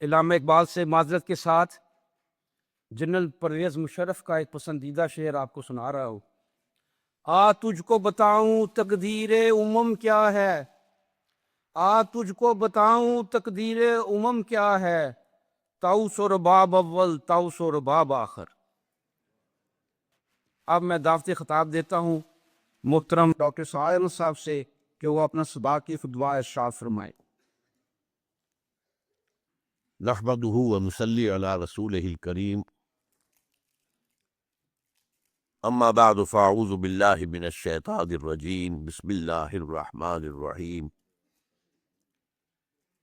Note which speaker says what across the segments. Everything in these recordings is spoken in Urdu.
Speaker 1: علامہ اقبال سے معذرت کے ساتھ جنرل پرویز مشرف کا ایک پسندیدہ شعر آپ کو سنا رہا ہوں۔ تجھ کو بتاؤں تقدیر امم کیا ہے، تجھ کو بتاؤں تقدیر امم کیا ہے، طاؤس و رباب اول طاؤس و رباب آخر۔ اب میں دعوت خطاب دیتا ہوں محترم ڈاکٹر سہیل صاحب سے کہ وہ اپنا سباقی خطبہ ارشاد فرمائیں۔
Speaker 2: نحمده ونصلي على رسوله الكريم اما بعد فاعوذ بالله من الشيطان الرجيم بسم الله الرحمن الرحيم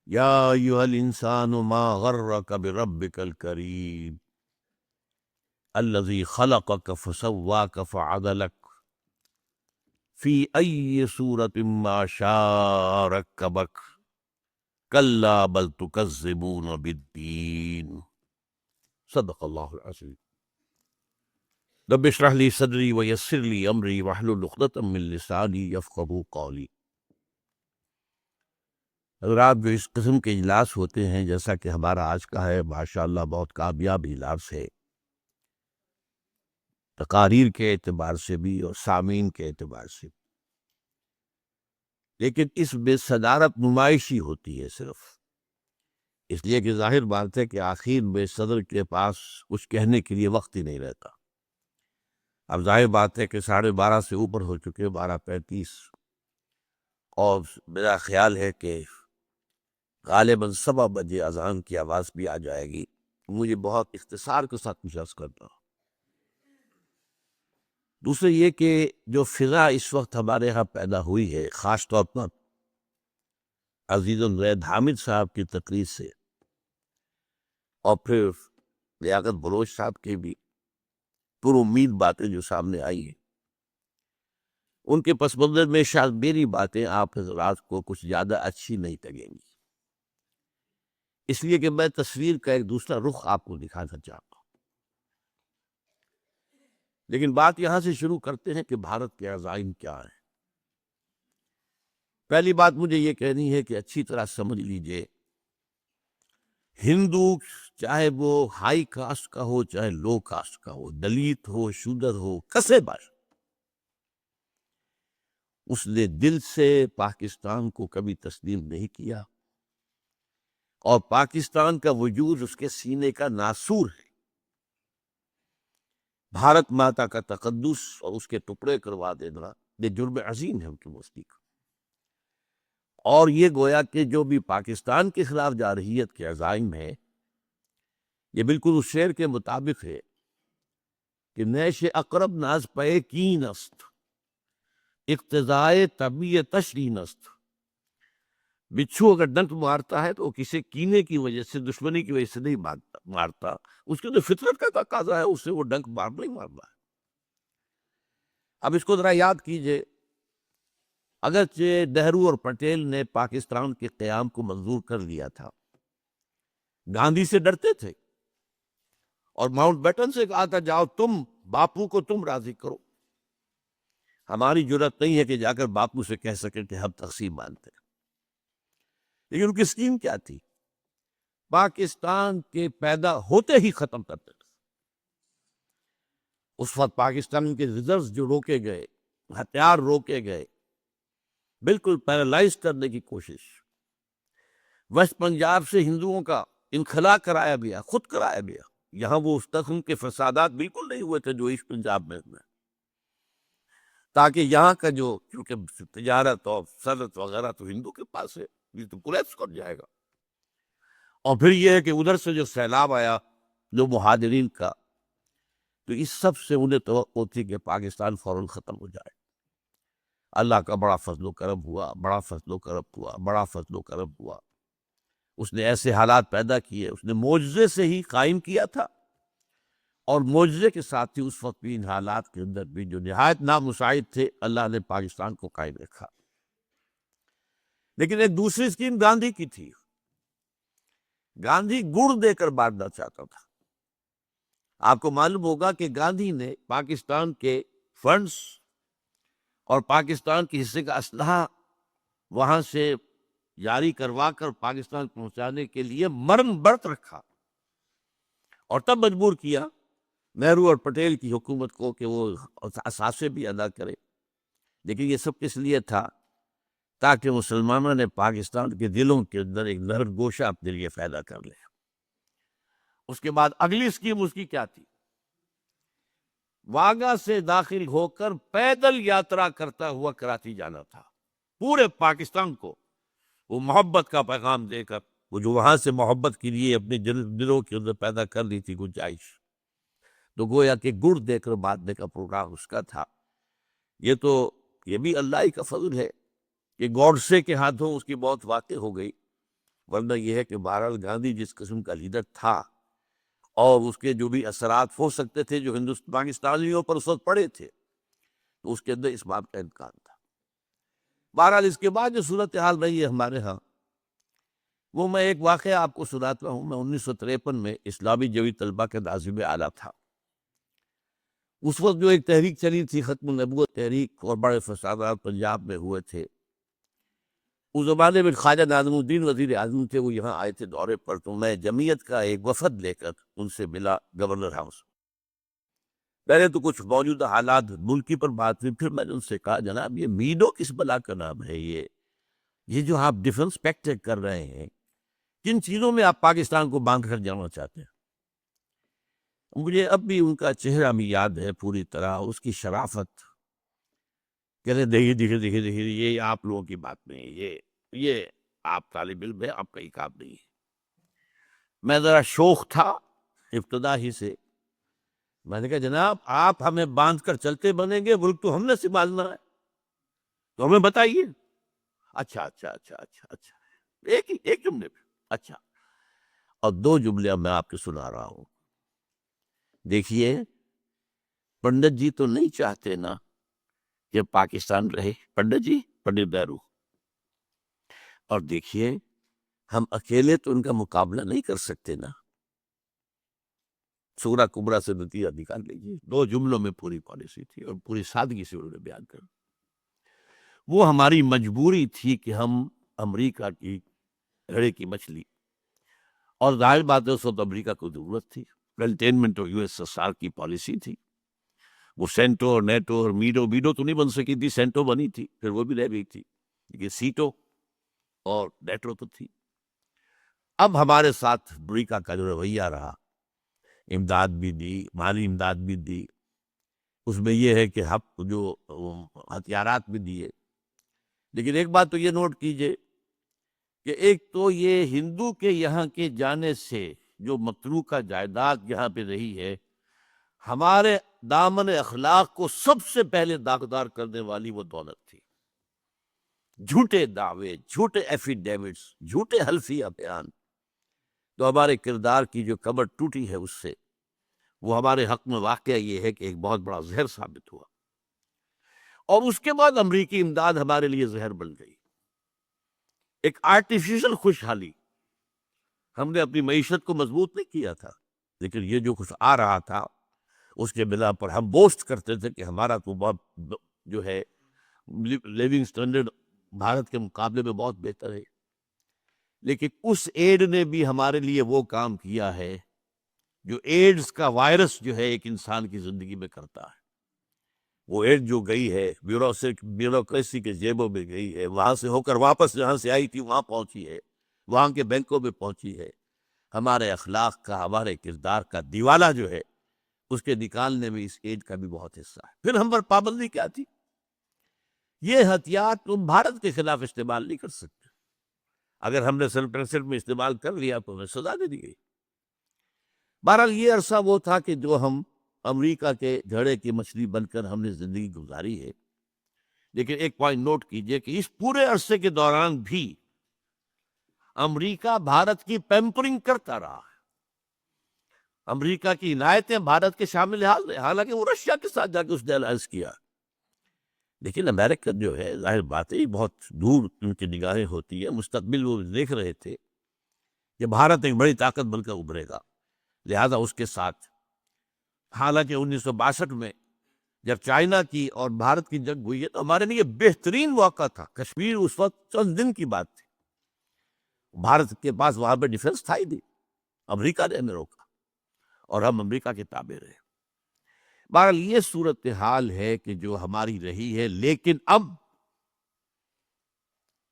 Speaker 2: يا ايها الانسان ما غرك بربك الكريم الذي خلقك فسواك فعدلك في اي صورة ما شاء ركبك كلا بل تكذبون بالدين صدق الله العظيم رب اشرح لي صدري ويسر لي امري واحلل عقدة من لساني يفقهوا قولي۔ حضرات، جو اس قسم کے اجلاس ہوتے ہیں جیسا کہ ہمارا آج کا ہے، ماشاءاللہ بہت کامیاب اجلاس ہے، تقاریر کے اعتبار سے بھی اور سامعین کے اعتبار سے بھی، لیکن اس میں صدارت نمائشی ہوتی ہے صرف اس لیے کہ ظاہر بات ہے کہ آخر میں صدر کے پاس کچھ کہنے کے لیے وقت ہی نہیں رہتا۔ اب ظاہر بات ہے کہ 12:30 سے اوپر ہو چکے، 12:35، اور میرا خیال ہے کہ غالباً 7 بجے اذان کی آواز بھی آ جائے گی۔ مجھے بہت اختصار کے ساتھ کچھ عرض کرتا ہوں۔ دوسرے یہ کہ جو فضا اس وقت ہمارے یہاں پیدا ہوئی ہے، خاص طور پر عزیز الزید حامد صاحب کی تقریر سے اور پھر لیاقت بلوچ صاحب کی بھی پر امید باتیں جو سامنے آئی ہیں، ان کے پس منظر میں شاید میری باتیں آپ حضرات کو کچھ زیادہ اچھی نہیں لگیں گی، اس لیے کہ میں تصویر کا ایک دوسرا رخ آپ کو دکھانا چاہتا ہوں۔ لیکن بات یہاں سے شروع کرتے ہیں کہ بھارت کے عزائم کیا ہیں۔ پہلی بات مجھے یہ کہنی ہے کہ اچھی طرح سمجھ لیجئے، ہندو چاہے وہ ہائی کاسٹ کا ہو چاہے لو کاسٹ کا ہو، دلیت ہو شودر ہو، کسے باش، اس نے دل سے پاکستان کو کبھی تسلیم نہیں کیا، اور پاکستان کا وجود اس کے سینے کا ناسور ہے۔ بھارت ماتا کا تقدس اور اس کے ٹکڑے کروا دینا یہ جرم عظیم ہے ان کی مستی کا، اور یہ گویا کہ جو بھی پاکستان کے خلاف جارحیت کے عزائم ہیں، یہ بالکل اس شعر کے مطابق ہے کہ نیش اقرب ناز پے کین است، اقتضائے طبیعت تشرین است۔ بچھو اگر ڈنک مارتا ہے تو وہ کسی کینے کی وجہ سے، دشمنی کی وجہ سے نہیں مارتا، اس کے جو فطرت کا تقاضا ہے اسے وہ ڈنک مارنا ہی مارنا ہے۔ اب اس کو ذرا یاد کیجئے، اگرچہ نہرو اور پٹیل نے پاکستان کے قیام کو منظور کر لیا تھا، گاندھی سے ڈرتے تھے اور ماؤنٹ بیٹن سے کہا تھا جاؤ تم باپو کو تم راضی کرو، ہماری جرات نہیں ہے کہ جا کر باپو سے کہہ سکیں کہ ہم تقسیم مانتے ہیں۔ لیکن ان کی اسکیم کیا تھی؟ پاکستان کے پیدا ہوتے ہی ختم کرتے تھے۔ اس وقت پاکستان کے ریزروز جو روکے گئے، ہتھیار روکے گئے، بالکل پیرالائز کرنے کی کوشش، ویسٹ پنجاب سے ہندوؤں کا انخلا کرایا گیا، خود کرایا گیا۔ یہاں وہ اس قسم کے فسادات بالکل نہیں ہوئے تھے جو ایسٹ پنجاب میں ہوئے، تاکہ یہاں کا جو کیونکہ تجارت اور صنعت وغیرہ تو ہندو کے پاس ہے، یہ تو کولیپس کر جائے گا۔ اور پھر یہ ہے کہ ادھر سے جو سیلاب آیا جو مہاجرین کا، تو اس سب سے انہیں توقع تھی کہ پاکستان فوراً ختم ہو جائے۔ اللہ کا بڑا فضل و کرم ہوا، بڑا فضل و کرم ہوا، بڑا فضل و کرم ہوا۔ اس نے ایسے حالات پیدا کیے، اس نے معجزے سے ہی قائم کیا تھا، اور معجزے کے ساتھ ہی اس وقت بھی ان حالات کے اندر بھی جو نہایت نامساعد تھے، اللہ نے پاکستان کو قائم رکھا۔ لیکن ایک دوسری اسکیم گاندھی کی تھی۔ گاندھی گڑ دے کر مارنا چاہتا تھا۔ آپ کو معلوم ہوگا کہ گاندھی نے پاکستان کے فنڈز اور پاکستان کے حصے کا اسلحہ وہاں سے جاری کروا کر پاکستان پہنچانے کے لیے مرن برت رکھا، اور تب مجبور کیا نہرو اور پٹیل کی حکومت کو کہ وہ اثاثے بھی ادا کرے۔ لیکن یہ سب کس لیے تھا؟ تاکہ مسلمانوں نے پاکستان کے دلوں کے اندر ایک نرم گوشہ اپنے لیے پیدا کر لے۔ اس کے بعد اگلی اسکیم اس کی کیا تھی؟ واگا سے داخل ہو کر پیدل یاترا کرتا ہوا کراچی جانا تھا، پورے پاکستان کو وہ محبت کا پیغام دے کر، وہ جو وہاں سے محبت کے لیے اپنے دلوں کے اندر پیدا کر لی تھی گنجائش، تو گویا کہ گڑ دے کر باندھنے کا پروگرام اس کا تھا۔ یہ بھی اللہ ہی کا فضل ہے کہ گوڈسے کے ہاتھوں اس کی موت واقع ہو گئی، ورنہ یہ ہے کہ بہرحال گاندھی جس قسم کا لیڈر تھا اور اس کے جو بھی اثرات ہو سکتے تھے جو پاکستانیوں پر اس وقت پڑے تھے، تو اس کے اندر اس بات کا امکان تھا۔ بہرحال اس کے بعد جو صورتحال رہی ہے ہمارے ہاں، وہ میں ایک واقعہ آپ کو سناتا ہوں۔ میں 1953 میں اسلامی جوی طلبہ کے ناظم اعلیٰ تھا۔ اس وقت جو ایک تحریک چلی تھی، ختم النبوت تحریک، اور بڑے فسادات پنجاب میں ہوئے تھے۔ اس زمانے میں خواجہ ناظم الدین وزیر اعظم تھے، وہ یہاں آئے تھے دورے پر، تو میں جمعیت کا ایک وفد لے کر ان سے ملا گورنر ہاؤس۔ پہلے تو کچھ موجودہ حالات ملکی پر بات ہوئی، پھر میں نے ان سے کہا جناب یہ میڈو کس بلا کا نام ہے؟ یہ جو آپ ڈیفنس پیکٹ کر رہے ہیں، کن چیزوں میں آپ پاکستان کو باندھ کر جانا چاہتے ہیں؟ مجھے اب بھی ان کا چہرہ بھی یاد ہے پوری طرح، اس کی شرافت۔ کہتے دیکھیے یہ آپ لوگوں کی بات نہیں، یہ آپ طالب علم ہے، آپ کا ہی کام نہیں ہے۔ میں ذرا شوق تھا ابتدا ہی سے، میں نے کہا جناب آپ ہمیں باندھ کر چلتے بنیں گے، ملک تو ہم نے سنبھالنا ہے، تو ہمیں بتائیے۔ اچھا، ایک جملے پہ اچھا، اور دو جملے میں آپ کے سنا رہا ہوں۔ دیکھیے پنڈت جی تو نہیں چاہتے نا کہ پاکستان رہے، پنڈت جی، پنڈت نہرو، اور دیکھیے ہم اکیلے تو ان کا مقابلہ نہیں کر سکتے نا۔ سورہ کبریٰ سے نتیجہ نکال لیجیے، دو جملوں میں پوری پالیسی تھی اور پوری سادگی سے انہوں نے بیان کر۔ وہ ہماری مجبوری تھی کہ ہم امریکہ کی گھڑے کی مچھلی، اور ظاہر بات ہے اس وقت امریکہ کو ضرورت تھی، کنٹینمنٹ اور USSR کی پالیسی تھی۔ وہ سینٹو اور نیٹو اور میڈو تو نہیں بن سکی تھی، سینٹو بنی تھی، پھر وہ بھی رہ گئی تھی، لیکن سیٹو اور نیٹو تو تھی۔ اب ہمارے ساتھ امریکہ کا جو رویہ رہا، امداد بھی دی، مالی امداد بھی دی، اس میں یہ ہے کہ جو ہتھیارات بھی دیے، لیکن ایک بات تو یہ نوٹ کیجئے کہ ایک تو یہ ہندو کے یہاں کے جانے سے جو متروکہ جائیداد یہاں پہ رہی ہے، ہمارے دامن اخلاق کو سب سے پہلے داغدار کرنے والی وہ دولت تھی۔ جھوٹے دعوے، جھوٹے ایفیڈیوٹس، جھوٹے حلفیہ بیان، تو ہمارے کردار کی جو کمر ٹوٹی ہے اس سے، وہ ہمارے حق میں واقعہ یہ ہے کہ ایک بہت بڑا زہر ثابت ہوا۔ اور اس کے بعد امریکی امداد ہمارے لیے زہر بن گئی، ایک آرٹیفیشل خوشحالی۔ ہم نے اپنی معیشت کو مضبوط نہیں کیا تھا، لیکن یہ جو کچھ آ رہا تھا اس کے بنا پر ہم بوسٹ کرتے تھے کہ ہمارا تو بہت جو ہے لیونگ سٹینڈرڈ بھارت کے مقابلے میں بہت بہتر ہے۔ لیکن اس ایڈ نے بھی ہمارے لیے وہ کام کیا ہے جو ایڈز کا وائرس جو ہے ایک انسان کی زندگی میں کرتا ہے۔ وہ ایڈ جو گئی ہے بیوروکریسی کے جیبوں میں گئی ہے، وہاں سے ہو کر واپس جہاں سے آئی تھی وہاں پہنچی ہے، وہاں کے بینکوں میں پہنچی ہے۔ ہمارے اخلاق کا، ہمارے کردار کا دیوالہ جو ہے، اس کے نکالنے میں اس ایڈ کا بھی بہت حصہ ہے۔ پھر ہم پر پابندی کیا تھی؟ یہ ہتھیار تم بھارت کے خلاف استعمال نہیں کر سکتے، اگر ہم نے سن پینسٹھ میں استعمال کر لیا تو ہمیں سزا دے دی گئی۔ بہرحال یہ عرصہ وہ تھا کہ جو ہم امریکہ کے گھڑے کی مچھلی بن کر ہم نے زندگی گزاری ہے۔ لیکن ایک پوائنٹ نوٹ کیجئے کہ اس پورے عرصے کے دوران بھی امریکہ بھارت کی پیمپرنگ کرتا رہا ہے۔ امریکہ کی عنایتیں بھارت کے شامل حال ہیں، حالانکہ وہ رشیا کے ساتھ جا کے اس نے الائنس کیا، لیکن امریکہ جو ہے ظاہر بات ہے بہت دور ان کی نگاہیں ہوتی ہیں، مستقبل وہ دیکھ رہے تھے کہ بھارت ایک بڑی طاقت بن کر ابھرے گا، لہذا اس کے ساتھ۔ حالانکہ 1962 میں جب چائنا کی اور بھارت کی جنگ ہوئی ہے تو ہمارے لیے بہترین موقع تھا۔ کشمیر اس وقت چند دن کی بات تھی، بھارت کے پاس وہاں پہ ڈیفنس تھا ہی نہیں، امریکہ نے ہمیں روکا اور ہم امریکہ کے تابع رہے۔ بہرحال یہ صورتحال ہے کہ جو ہماری رہی ہے، لیکن اب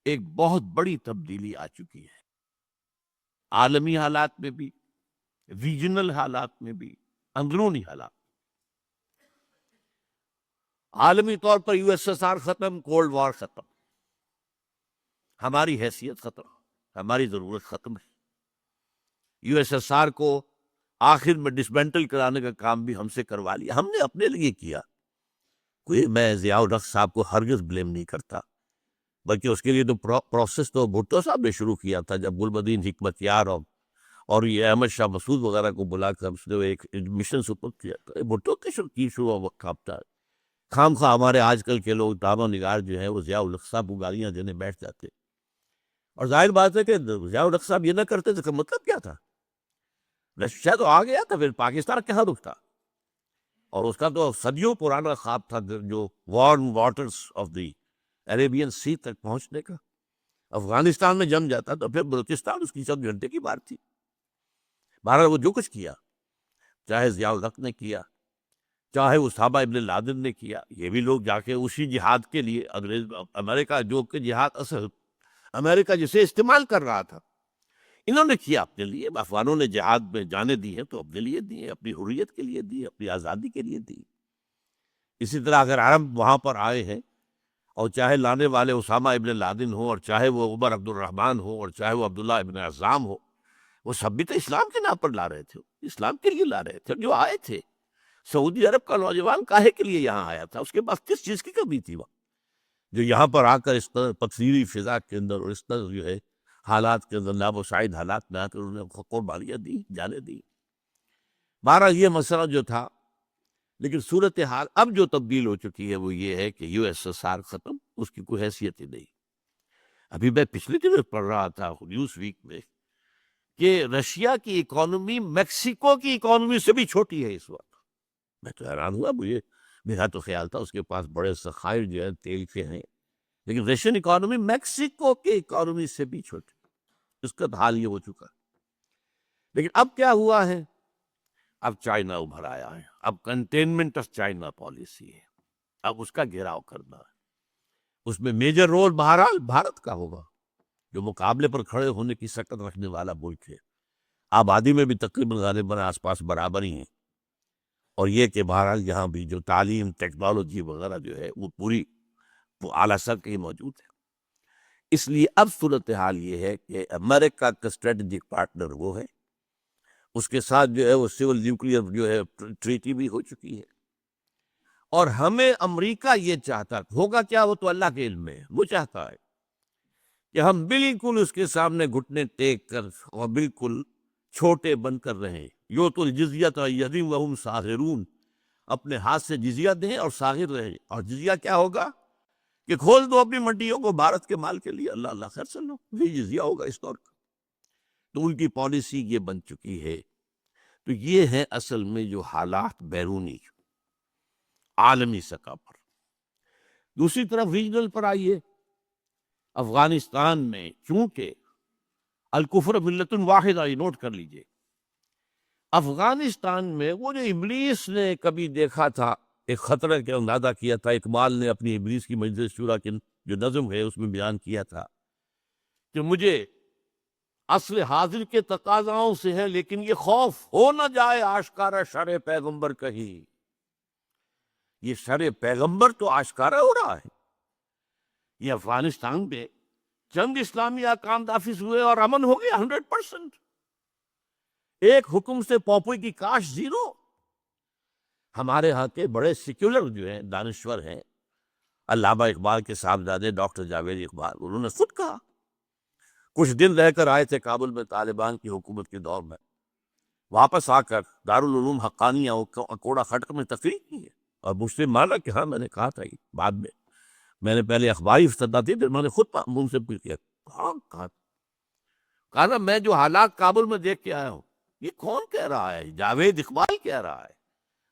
Speaker 2: ایک بہت بڑی تبدیلی آ چکی ہے، عالمی حالات میں بھی، ریجنل حالات میں بھی، اندرونی حالات۔ عالمی طور پر یو ایس ایس آر ختم، کولڈ وار ختم، ہماری حیثیت ختم، ہماری ضرورت ختم ہے۔ یو ایس ایس آر کو آخر میں ڈسمینٹل کرانے کا کام بھی ہم سے کروا لیا، ہم نے اپنے لیے کیا۔ کوئی میں ضیاء الحق صاحب کو ہرگز بلیم نہیں کرتا، بلکہ اس کے لیے تو پروسیس تو بھٹو صاحب نے شروع کیا تھا، جب گلبدین حکمت یار اور یہ احمد شاہ مسعود وغیرہ کو بلا کر اس نے ایک مشن سپرد کیا تھا۔ بھٹو کی شروع وقت تھا۔ خام خواہ ہمارے آج کل کے لوگ دامہ نگار جو ہیں وہ ضیاء الحق صاحب کو گالیاں دینے بیٹھ جاتے، اور ظاہر بات ہے کہ ضیاء الحق صاحب یہ نہ کرتے تو مطلب کیا تھا؟ رشیا تو آ گیا تھا، پھر پاکستان کہاں رکتا؟ اور اس کا تو صدیوں پرانا خواب تھا جو warm waters of the Arabian Sea تک پہنچنے کا۔ افغانستان میں جم جاتا تو پھر بلوچستان اس کی چند گھنٹے کی بات تھی۔ بہرحال وہ جو کچھ کیا، چاہے ضیاء الحق نے کیا، چاہے اسامہ ابن لادن نے کیا، یہ بھی لوگ جا کے اسی جہاد کے لیے امریکہ جو کہ جہاد اصل امریکہ جسے استعمال کر رہا تھا، انہوں نے کیا اپنے لیے۔ افغانوں نے جہاد میں جانے دی ہیں تو اپنے لیے دی ہیں، اپنی حریت کے لیے دی، اپنی آزادی کے لیے دی۔ اسی طرح اگر عرب وہاں پر آئے ہیں، اور چاہے لانے والے اسامہ ابن لادن ہو، اور چاہے وہ عمر عبد الرحمن ہو، اور چاہے وہ عبداللہ ابن عزام ہو، وہ سب بھی تو اسلام کے نام پر لا رہے تھے، اسلام کے لیے لا رہے تھے۔ جو آئے تھے، سعودی عرب کا نوجوان کاہے کے لیے یہاں آیا تھا؟ اس کے پاس کس چیز کی کمی تھی وہاں، جو یہاں پر آ کر اس طرح پتھریلی فضا کے اندر اور اس طرح جو ہے حالات کے اندر نابساعد حالات میں آ کر انہوں نے قربانیاں دی، جانے دی۔ بہرحال یہ مسئلہ جو تھا، لیکن صورتحال اب جو تبدیل ہو چکی ہے وہ یہ ہے کہ یو ایس ایس آر ختم، اس کی کوئی حیثیت ہی نہیں۔ ابھی میں پچھلے دنوں پڑھ رہا تھا نیوز ویک میں کہ رشیا کی اکانومی میکسیکو کی اکانومی سے بھی چھوٹی ہے اس وقت۔ میں تو حیران ہوا، میرا تو خیال تھا اس کے پاس بڑے ذخائر جو ہے تیل کے ہیں، لیکن رشین اکانومی میکسیکو کی اکانومی سے بھی چھوٹی۔ اس کا حال یہ ہو چکا۔ لیکن اب کیا ہوا ہے؟ اب چائنا ابھر آیا ہے، اب کنٹینمنٹ آف چائنا پالیسی ہے، اب اس کا گھیراؤ کرنا ہے۔ اس میں میجر رول بہرحال بھارت کا ہوگا، جو مقابلے پر کھڑے ہونے کی سکت رکھنے والا ملک ہے۔ آبادی میں بھی تقریباً غالباً آس پاس برابر ہی ہیں، اور یہ کہ بہرحال یہاں بھی جو تعلیم، ٹیکنالوجی وغیرہ جو ہے وہ پوری اعلیٰ سطح کی موجود ہے۔ اس لیے اب صورتحال یہ ہے کہ امریکہ کا اسٹریٹجک پارٹنر وہ ہے، اس کے ساتھ جو ہے وہ سول نیوکلیئر جو ہے ٹریٹی بھی ہو چکی ہے، اور ہمیں امریکہ یہ چاہتا ہوگا کیا، وہ تو اللہ کے علم میں ہے، وہ چاہتا ہے کہ ہم بالکل اس کے سامنے گھٹنے ٹیک کر اور بالکل چھوٹے بن کر رہیں۔ یو تو جزیت یدیم وہم صاغرون، اپنے ہاتھ سے جزیہ دیں اور صاغر رہیں۔ اور جزیہ کیا ہوگا کہ کھول دو اپنی منڈیوں کو بھارت کے مال کے لیے، اللہ اللہ خیر سے لو، یہ جزیہ ہوگا اس طور کا۔ تو ان کی پالیسی یہ بن چکی ہے۔ تو یہ ہے اصل میں جو حالات بیرونی عالمی سطح پر۔ دوسری طرف ریجنل پر آئیے، افغانستان میں چونکہ الکفر ملت واحدہ، یہ نوٹ کر لیجئے، افغانستان میں وہ جو ابلیس نے کبھی دیکھا تھا، ایک خطرہ کے اندازہ کیا تھا، اقبال نے اپنی ابلیس کی مجلس شورا کی جو نظم ہے اس میں بیان کیا تھا کہ مجھے اصل حاضر کے تقاضاؤں سے ہے، لیکن یہ خوف ہو نہ جائے آشکارا شرع پیغمبر کہیں۔ یہ شرع پیغمبر تو آشکارا ہو رہا ہے۔ یہ افغانستان میں چند اسلامی احکام نافذ ہوئے اور امن ہو گیا 100%۔ ایک حکم سے پوپوئی کی کاش زیرو۔ ہمارے ہاں کے بڑے سیکولر جو ہیں، دانشور ہیں، علامہ اقبال کے صاحبزادے ڈاکٹر جاوید اقبال، انہوں نے خود کہا، کچھ دن رہ کر آئے تھے کابل میں طالبان کی حکومت کے دور میں، واپس آ کر دارالعلوم حقانیہ اکوڑا خٹک میں تقریر کی ہے، اور مجھ سے مانا کہ ہاں میں نے کہا تھا، یہ بعد میں نے پہلے اخباری افتتاح دی، پھر میں نے خود ان سے پوچھ کیا، کہا نا میں جو حالات کابل میں دیکھ کے آیا ہوں، یہ کون کہہ رہا ہے؟ جاوید اقبال کہہ رہا ہے،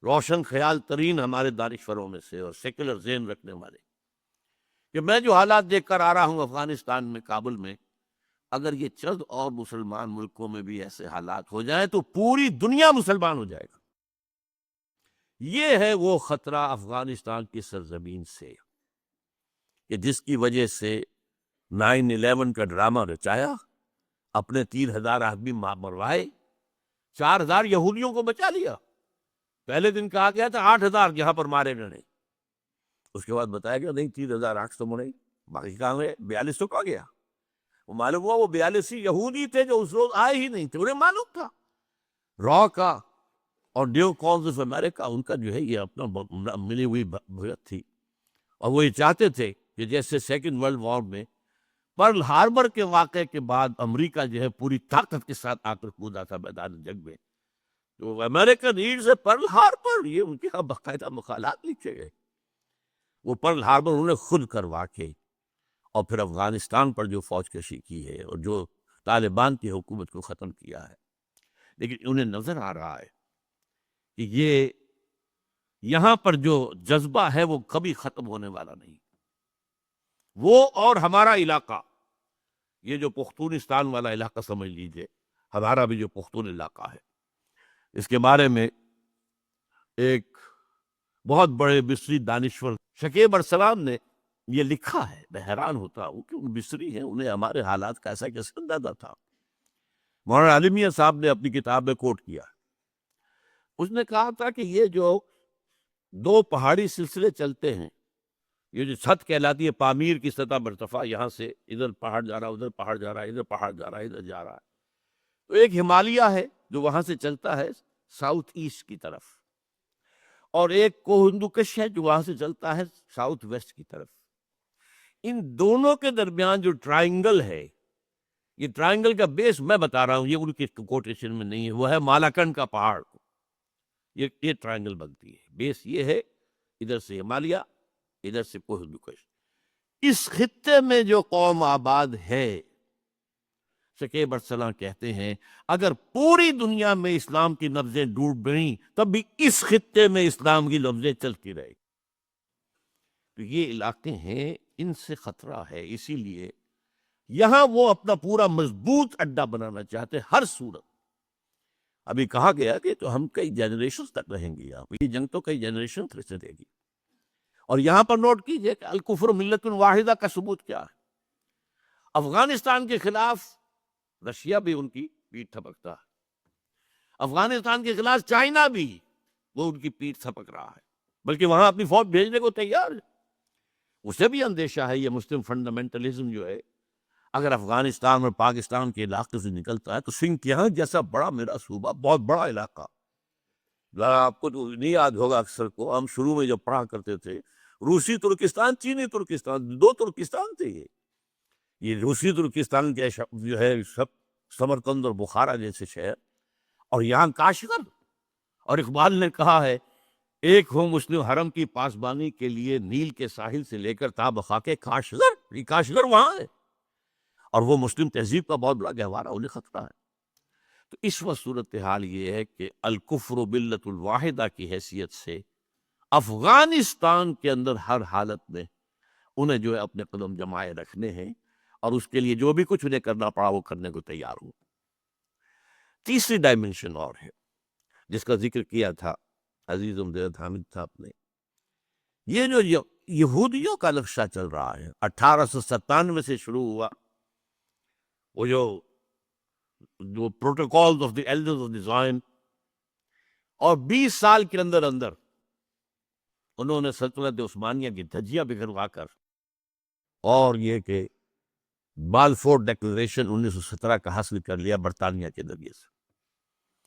Speaker 2: روشن خیال ترین ہمارے دانشوروں میں سے اور سیکولر ذہن رکھنے والے، کہ میں جو حالات دیکھ کر آ رہا ہوں افغانستان میں، کابل میں، اگر یہ چند اور مسلمان ملکوں میں بھی ایسے حالات ہو جائیں تو پوری دنیا مسلمان ہو جائے گا۔ یہ ہے وہ خطرہ افغانستان کی سرزمین سے کہ جس کی وجہ سے 9/11 کا ڈرامہ رچایا، اپنے 3,000 آدمی مروائے، 4,000 یہودیوں کو بچا لیا۔ پہلے دن کہا گیا تھا 8,000 یہاں پر مارے گئے، اس کے بعد بتایا گیا نہیں 3,800 مرے، باقی کہاں گئے؟ 42 تو کہا گیا۔ وہ معلوم ہوا وہ 42 یہودی تھے جو اس روز آئے ہی نہیں تھے، انہیں معلوم تھا۔ را کا اور نیو کالز آف امریکہ ان کا جو ہے یہ اپنا ملی ہوئی بھگت تھی، اور وہ یہ چاہتے تھے کہ جیسے سیکنڈ ورلڈ وار میں پرل ہاربر کے واقعے کے بعد امریکہ جو ہے پوری طاقت کے ساتھ آ کر کودا تھا میدان جنگ میں، تو امریکہ نیڈز اے پرل ہاربر، یہ ان کے یہاں باقاعدہ مقالات لکھے گئے۔ وہ پرل ہاربر انہوں نے خود کروا کے اور پھر افغانستان پر جو فوج کشی کی ہے اور جو طالبان کی حکومت کو ختم کیا ہے، لیکن انہیں نظر آ رہا ہے کہ یہ یہاں پر جو جذبہ ہے وہ کبھی ختم ہونے والا نہیں۔ وہ اور ہمارا علاقہ، یہ جو پختونستان والا علاقہ سمجھ لیجئے، ہمارا بھی جو پختون علاقہ ہے، اس کے بارے میں ایک بہت بڑے مصری دانشور شکیب ارسلان نے یہ لکھا ہے۔ میں حیران ہوتا ہوں کہ وہ مصری ہیں، انہیں ہمارے حالات کا ایسا کیسے اندازہ تھا۔ مولانا عالمیہ صاحب نے اپنی کتاب میں کوٹ کیا، اس نے کہا تھا کہ یہ جو 2 پہاڑی سلسلے چلتے ہیں، یہ جو چھت کہلاتی ہے پامیر کی سطح مرتفع، یہاں سے ادھر پہاڑ جا رہا، ادھر پہاڑ جا رہا، ادھر پہاڑ جا رہا، ادھر جا رہا ہے، تو ایک ہمالیہ ہے جو وہاں سے چلتا ہے ساؤتھ ایسٹ کی طرف، اور ایک کوہ ہندوکش ہے جو وہاں سے چلتا ہے ساؤتھ ویسٹ کی طرف۔ ان دونوں کے درمیان جو ٹرائنگل ہے، یہ ٹرائنگل کا بیس میں بتا رہا ہوں، یہ ان کی کوٹیشن میں نہیں ہے، وہ ہے مالاکنڈ کا پہاڑ، یہ ٹرائنگل بنتی ہے۔ بیس یہ ہے، ادھر سے ہمالیہ، ادھر سے کوہ ہندوکش۔ اس خطے میں جو قوم آباد ہے، شکیب ارسلان کہتے ہیں اگر پوری دنیا میں اسلام کی نبضیں ڈوب گئیں تب بھی اس خطے میں اسلام کی نبضیں چلتی رہے۔ تو یہ علاقے ہیں، ان سے خطرہ ہے، اسی لیے یہاں وہ اپنا پورا مضبوط اڈا بنانا چاہتے ہر صورت۔ ابھی کہا گیا کہ تو ہم کئی جنریشن تک رہیں گے یہاں، یہ جنگ تو کئی جنریشن تک رہے گی۔ اور یہاں پر نوٹ کیجئے کہ الکفر ملت واحدہ کا ثبوت کیا ہے۔ افغانستان کے خلاف رشیا بھی ان کی پیٹھ تھپکتا ہے، افغانستان کے خلاف چائنا بھی وہ ان کی پیٹھ تھپک رہا ہے، بلکہ وہاں اپنی فوج بھیجنے کو تیار ہے۔ اسے بھی اندیشہ ہے یہ مسلم فنڈامنٹلزم جو ہے، اگر افغانستان اور پاکستان کے علاقے سے نکلتا ہے تو سنگھ یہاں جیسا بڑا میرا صوبہ، بہت بڑا علاقہ، آپ کو تو نہیں یاد ہوگا اکثر کو، ہم شروع میں جب پڑھا کرتے تھے روسی ترکستان، چینی ترکستان، 2 ترکستان تھے یہ روسی ترکستان کے جو ہے سب سمرقند اور بخارا جیسے شہر، اور یہاں کاشغر، اور اقبال نے کہا ہے ایک ہو مسلم حرم کی پاسبانی کے لیے نیل کے ساحل سے لے کر تا بخاک کاشغر، یہ کاشغر وہاں ہے، اور وہ مسلم تہذیب کا بہت بڑا گہوارہ، انہیں خطرہ ہے۔ تو اس وقت صورتحال یہ ہے کہ الکفر ملت الواحدہ کی حیثیت سے افغانستان کے اندر ہر حالت میں انہیں جو ہے اپنے قدم جمائے رکھنے ہیں، اور اس کے لیے جو بھی کچھ انہیں کرنا پڑا وہ کرنے کو تیار ہو۔ تیسری ڈائمنشن اور ہے جس کا ذکر کیا تھا عزیز امجد حامد صاحب نے، یہ جو یہودیوں کا نقشہ چل رہا ہے 1897 سے شروع ہوا، وہ جو protocols of the elders of the Zion, اور 20 سال کے اندر اندر انہوں نے سلطنت عثمانیہ کی دھجیاں بکھروا کر، اور یہ کہ بالفور ڈیکلریشن 1917 کا حاصل کر لیا برطانیہ کے ذریعے سے،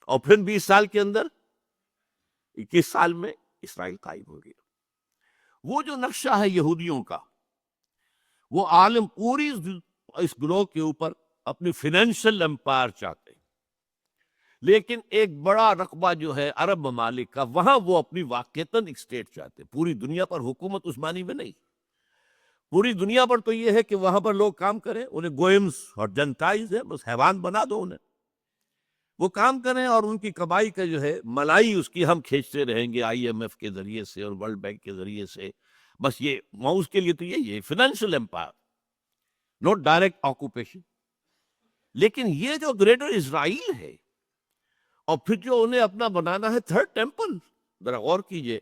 Speaker 2: اور پھر 20 سال کے اندر 21 سال میں اسرائیل قائم ہو گیا۔ وہ جو نقشہ ہے یہودیوں کا، وہ عالم پوری اس گروہ کے اوپر اپنی فینینشل امپائر چاہتے ہیں، لیکن ایک بڑا رقبہ جو ہے عرب ممالک کا، وہاں وہ اپنی واقعتاً ایک اسٹیٹ چاہتے ہیں، پوری دنیا پر حکومت عثمانی میں نہیں۔ پوری دنیا پر تو یہ ہے کہ وہاں پر لوگ کام کریں، انہیں گوئمز اور جنٹائز ہے، بس حیوان بنا دو انہیں، وہ کام کریں، اور ان کی کمائی کا جو ہے ملائی اس کی ہم کھینچتے رہیں گے IMF کے ذریعے سے اور ورلڈ بینک کے ذریعے سے، بس یہ اس کے لیے تو یہی ہے financial empire, not direct occupation. لیکن یہ جو گریٹر اسرائیل ہے اور پھر جو انہیں اپنا بنانا ہے تھرڈ ٹیمپل، ذرا غور کیجئے،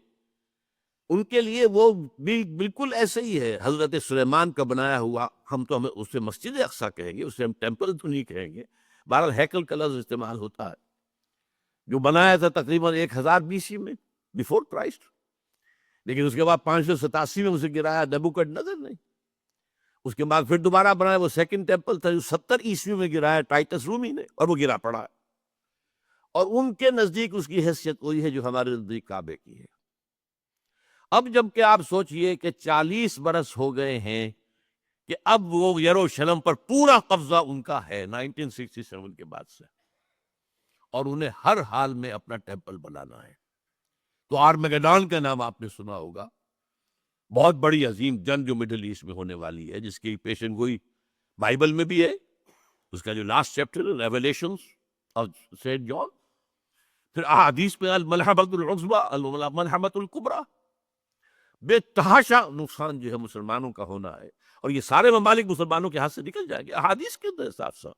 Speaker 2: ان کے لیے وہ بھی بالکل ایسے ہی ہے حضرت سلیمان کا بنایا ہوا. ہم تو ہمیں اسے مسجد اقصیٰ کہیں گے، اسے ہم ٹیمپل تو نہیں کہیں گے، بہرحال ہیکل کا لفظ استعمال ہوتا ہے، جو بنایا تھا تقریباً 1000 BC میں بیفور کرائسٹ. لیکن اس کے بعد 587 میں اسے گرایا نیبوکڈنیزر نے. اس کے بعد پھر دوبارہ بنایا، وہ سیکنڈ ٹیمپل تھا جو 70 عیسوی میں گرایا ٹائٹس رومی نے، اور وہ گرا پڑا. اور ان کے نزدیک اس کی حیثیت وہی ہے جو ہمارے نزدیک کعبے کی ہے. اب جب کہ آپ سوچئے کہ 40 برس ہو گئے ہیں کہ اب وہ یروشلم پر پورا قبضہ ان کا ہے 1967 کے بعد سے، اور انہیں ہر حال میں اپنا ٹیمپل بنانا ہے. تو آرمیگڈان کا نام آپ نے سنا ہوگا، بہت بڑی عظیم جنگ جو مڈل ایسٹ میں ہونے والی ہے، جس کی پیشن گوئی بائبل میں بھی ہے. اس کا جو لاسٹ چیپٹر ہے ریویلیشنز آف سینٹ جان، پھر احادیث میں الملحمۃ العظمیٰ الملحمۃ الکبریٰ. بے تحاشا نقصان جو ہے مسلمانوں کا ہونا ہے، اور یہ سارے ممالک مسلمانوں کے ہاتھ سے نکل جائیں گے احادیث کے اندر ساتھ ساتھ.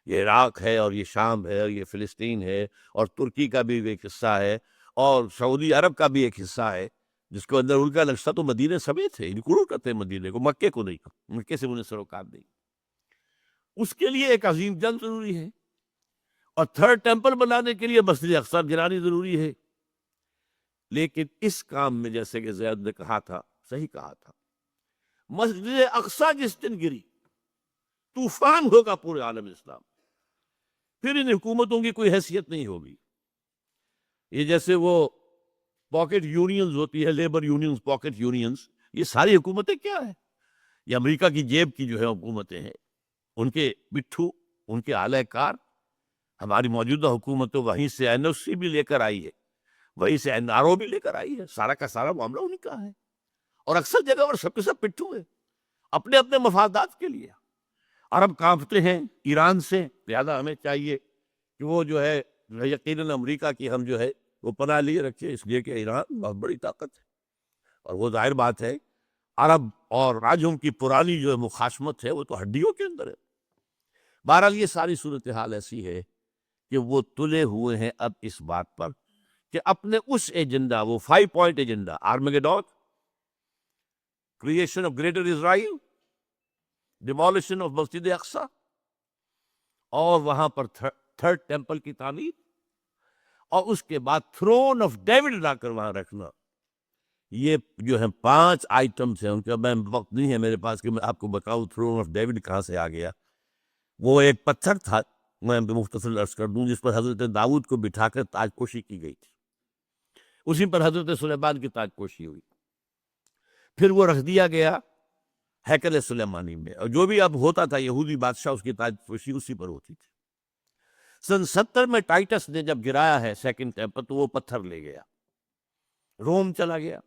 Speaker 2: یہ عراق ہے، اور یہ شام ہے، اور یہ فلسطین ہے، اور ترکی کا بھی ایک حصہ ہے، اور سعودی عرب کا بھی ایک حصہ ہے، جس کو اندر ان کا نقشہ تو مدینے سمیت ہے، انکلوڈ کرتے ہیں مدینے کو، مکے کو نہیں. مکے سے انہیں سروکار نہیں. اس کے لیے ایک عظیم جنگ ضروری ہے، اور تھرڈ ٹیمپل بنانے کے لیے مسجد اقصیٰ گرانی ضروری ہے. لیکن اس کام میں جیسے کہ زید نے کہا تھا، صحیح کہا تھا، مسجد اقصیٰ جس دن گری طوفان ہوگا پورے عالم اسلام، پھر ان حکومتوں کی کوئی حیثیت نہیں ہوگی. یہ جیسے وہ پاکٹ یونینز ہوتی ہے، لیبر یونینز، پاکٹ یونینز، یہ ساری حکومتیں کیا ہیں؟ یہ امریکہ کی جیب کی جو ہے حکومتیں ہیں، ان کے بٹھو، ان کے اعلی کار. ہماری موجودہ حکومت تو وہیں سے NOC بھی لے کر آئی ہے، وہیں سے NRO بھی لے کر آئی ہے، سارا کا سارا معاملہ انہیں کا ہے. اور اکثر جگہ اور سب کے سب پٹھو ہے اپنے اپنے مفادات کے لیے. عرب کانپتے ہیں ایران سے، لہذا ہمیں چاہیے کہ وہ جو ہے یقیناً امریکہ کی ہم جو ہے وہ پناہ لیے رکھے، اس لیے کہ ایران بہت بڑی طاقت ہے. اور وہ ظاہر بات ہے عرب اور راجوں کی پرانی جو مخاصمت ہے وہ تو ہڈیوں کے اندر ہے. بہرحال یہ ساری صورتحال ایسی ہے کہ وہ تلے ہوئے ہیں اب اس بات پر کہ اپنے اس ایجنڈا، وہ 5 point agenda, Armageddon, creation of Greater Israel, demolition of مسجد اقصیٰ، اور وہاں پر تھرڈ ٹیمپل کی تعمیر، اور اس کے بعد تھرون آف ڈیوڈ لا کر وہاں رکھنا. یہ جو ہیں 5 آئٹمز ہیں. ان کا میں وقت نہیں ہے میرے پاس کہ میں آپ کو بتاؤں تھرون آف ڈیوڈ کہاں سے آ گیا. وہ ایک پتھر تھا، میں مختصر عرض کر دوں، جس پر حضرت داؤد کو بٹھا کر تاج پوشی کی گئی تھی. اسی پر حضرت سلیمان کی تاج پوشی ہوئی. پھر وہ رکھ دیا گیا ہیکل سلیمانی میں، اور جو بھی اب ہوتا تھا یہودی بادشاہ، اس کی تاج پوشی اسی پر ہوتی تھی. سن 70 میں ٹائٹس نے جب گرایا ہے سیکنڈ ٹیمپل، تو وہ پتھر لے گیا، روم چلا گیا،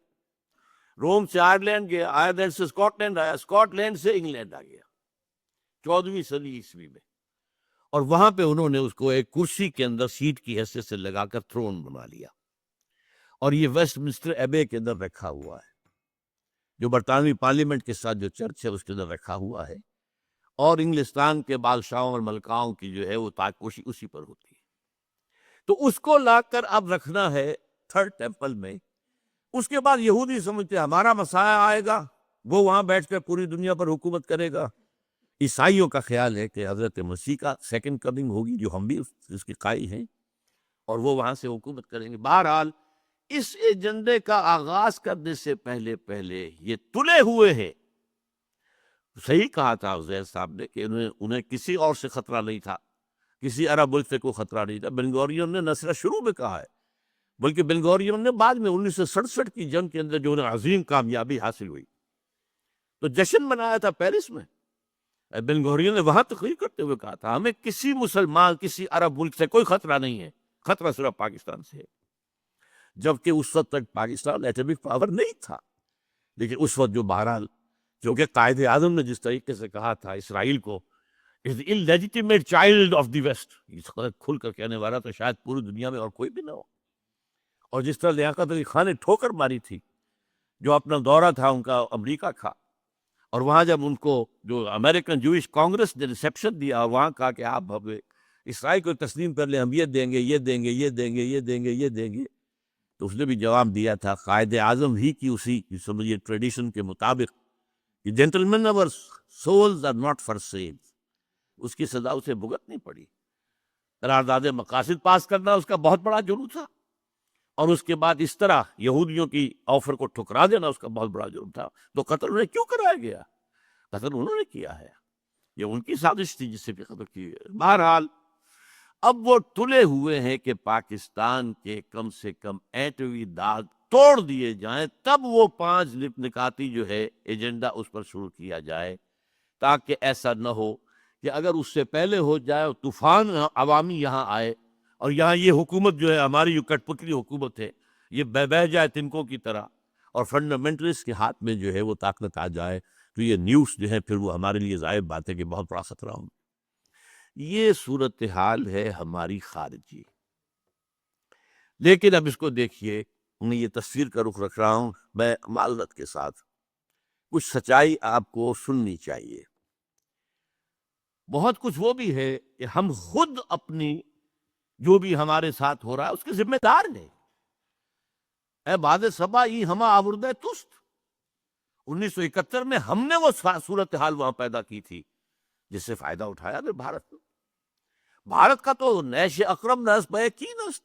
Speaker 2: روم سے آئرلینڈ گیا، آئرلینڈ سے اسکاٹ لینڈ آیا، اسکاٹ لینڈ سے انگلینڈ آ گیا 14ویں صدی عیسوی میں. اور وہاں پہ انہوں نے اس کو ایک کرسی کے اندر سیٹ کی حیثیت سے لگا کر تھرون بنا لیا. اور یہ ویسٹ منسٹر ایبے کے اندر رکھا ہوا ہے، جو برطانوی پارلیمنٹ کے ساتھ جو چرچ ہے اس کے اندر رکھا ہوا ہے. اور انگلستان کے بادشاہوں اور ملکاؤں کی جو ہے وہ تاج پوشی اسی پر ہوتی ہے. تو اس کو لا کر اب رکھنا ہے تھرڈ ٹیمپل میں. اس کے بعد یہودی سمجھتے ہیں ہمارا مسیح آئے گا، وہ وہاں بیٹھ کر پوری دنیا پر حکومت کرے گا. عیسائیوں کا خیال ہے کہ حضرت مسیح کا سیکنڈ کمنگ ہوگی، جو ہم بھی اس کی قائل ہیں، اور وہ وہاں سے حکومت کریں گے. بہرحال اس ایجنڈے کا آغاز کرنے سے پہلے یہ تلے ہوئے ہیں. صحیح کہا تھا زید صاحب نے کہ انہیں کسی اور سے خطرہ نہیں تھا، کسی عرب ملک سے کوئی خطرہ نہیں تھا. بن گورین نے نہ صرف شروع میں کہا ہے، بلکہ بن گورین نے بعد میں 1967 کی جنگ کے اندر جو انہیں عظیم کامیابی حاصل ہوئی تو جشن منایا تھا پیرس میں. بن گورین نے وہاں تقریر کرتے ہوئے کہا تھا ہمیں کسی مسلمان، کسی عرب ملک سے کوئی خطرہ نہیں ہے، خطرہ صرف پاکستان سے ہے. جبکہ اس وقت تک پاکستان ایٹمک پاور نہیں تھا. لیکن اس وقت جو بہرحال جو کہ قائد اعظم نے جس طریقے سے کہا تھا اسرائیل کو is the illegitimate child of the West، اس قدر کھل کر کہنے والا تو شاید پوری دنیا میں اور کوئی بھی نہ ہو. اور جس طرح لیاقت علی خان نے ٹھوکر ماری تھی، جو اپنا دورہ تھا ان کا امریکہ کا، اور وہاں جب ان کو جو امریکن جوئش کانگریس نے ریسیپشن دیا اور وہاں کہا کہ آپ اسرائیل کو تسلیم کر لیں، ہم یہ دیں گے، یہ دیں گے، یہ دیں گے، یہ دیں گے، یہ دیں گے، تو اس نے بھی جواب دیا تھا قائد اعظم ہی کی اسی سمجھیے ٹریڈیشن کے مطابق کہ جینٹلمین اور souls are not for sale, اس کی سزا اسے بھگتنی پڑی۔ قرارداد مقاصد پاس کرنا اس کا بہت بڑا جرم تھا، اور اس کے بعد اس طرح یہودیوں کی آفر کو ٹھکرا دینا اس کا بہت بڑا جرم تھا۔ تو قتل انہیں کیوں کرایا گیا؟ قتل انہوں نے کیا ہے، یہ ان کی سازش تھی جس سے بھی قتل کی ہے۔ بہرحال اب وہ تلے ہوئے ہیں کہ پاکستان کے کم سے کم ایٹمی داغ توڑ دیے جائیں، تب وہ 5 نکاتی جو ہے ایجنڈا اس پر شروع کیا جائے، تاکہ ایسا نہ ہو کہ اگر اس سے پہلے ہو جائے اور طوفان عوامی یہاں آئے اور یہاں یہ حکومت جو ہے ہماری جو کٹ پتلی حکومت ہے یہ بہ جائے تنکوں کی طرح، اور فنڈامنٹلسٹ کے ہاتھ میں جو ہے وہ طاقت آ جائے، تو یہ نیوز جو ہے پھر وہ ہمارے لیے ظاہر بات ہے کہ بہت بڑا خطرہ ہوں۔ یہ صورتحال ہے ہماری خارجی۔ لیکن اب اس کو دیکھیے، میں یہ تصویر کا رخ رکھ رہا ہوں میں معذرت کے ساتھ، کچھ سچائی آپ کو سننی چاہیے۔ بہت کچھ وہ بھی ہے کہ ہم خود اپنی جو بھی ہمارے ساتھ ہو رہا ہے اس کے ذمہ دار ہیں۔ اے باد صبا ای ہما آوردہ تست، 1971 میں ہم نے وہ صورتحال وہاں پیدا کی تھی جس سے فائدہ اٹھایا پھر بھارت نے۔ بھارت کا تو نیش اکرم نس بے کی نست،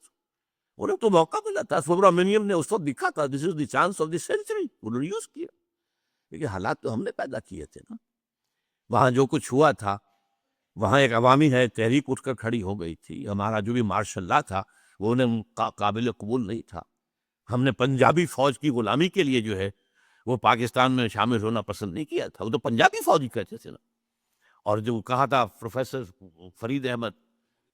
Speaker 2: انہیں تو موقع ملا تھا، سبرامنیم نے اس وقت دکھا تھا this is the chance of the century, انہوں نے یوز کیا، کیونکہ حالات تو ہم نے پیدا کیے تھے نا۔ وہاں جو کچھ ہوا تھا، وہاں ایک عوامی ہے تحریک اٹھ کر کھڑی ہو گئی تھی، ہمارا جو بھی مارشل لا تھا وہ انہیں قابل قبول نہیں تھا۔ ہم نے پنجابی فوج کی غلامی کے لیے جو ہے وہ پاکستان میں شامل ہونا پسند نہیں کیا تھا، وہ تو پنجابی فوجی کہتے تھے نا۔ اور جو کہا تھا پروفیسر فرید احمد،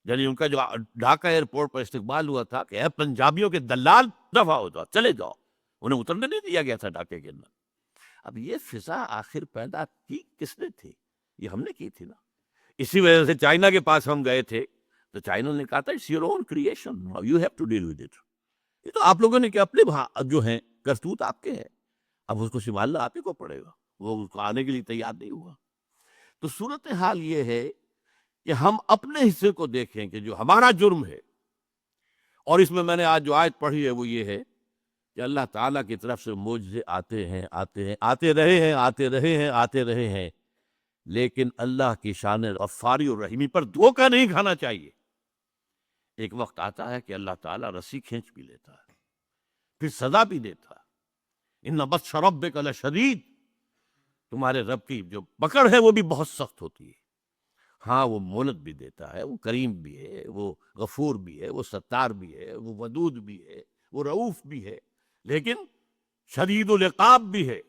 Speaker 2: یعنی ان کا جو ڈھاکہ ایئرپورٹ پر استقبال ہوا تھا کہ اے پنجابیوں کے دلال دفع ہو جاؤ، چلے جاؤ، انہیں اترنے نہیں دیا گیا تھا ڈھاکے کے اندر۔ اب یہ فضا آخر پیدا کی کس نے تھی؟ یہ ہم نے کی تھی نا۔ اسی وجہ سے چائنا کے پاس ہم گئے تھے تو چائنا نے کہا تھا it's your own creation, you have to deal with it. یہ تو آپ لوگوں نے کہ اپنے جو ہیں کرتوت آپ کے ہیں، اب اس کو سنبھالنا آپ ہی کو پڑے گا، وہ اس کو آنے کے لیے تیار نہیں ہوا۔ تو صورتحال یہ ہے کہ ہم اپنے حصے کو دیکھیں کہ جو ہمارا جرم ہے، اور اس میں نے آج جو آیت پڑھی ہے وہ یہ ہے کہ اللہ تعالیٰ کی طرف سے معجزے آتے ہیں، آتے رہے ہیں، لیکن اللہ کی شان غفاری اور رحیمی پر دھوکہ نہیں کھانا چاہیے۔ ایک وقت آتا ہے کہ اللہ تعالیٰ رسی کھینچ بھی لیتا ہے، پھر سزا بھی دیتا ہے۔ ان بطش ربک لشدید، تمہارے رب کی جو پکڑ ہے وہ بھی بہت سخت ہوتی ہے۔ ہاں وہ مہلت بھی دیتا ہے، وہ کریم بھی ہے، وہ غفور بھی ہے، وہ ستار بھی ہے، وہ ودود بھی ہے، وہ رؤوف بھی ہے، لیکن شدید العقاب بھی ہے،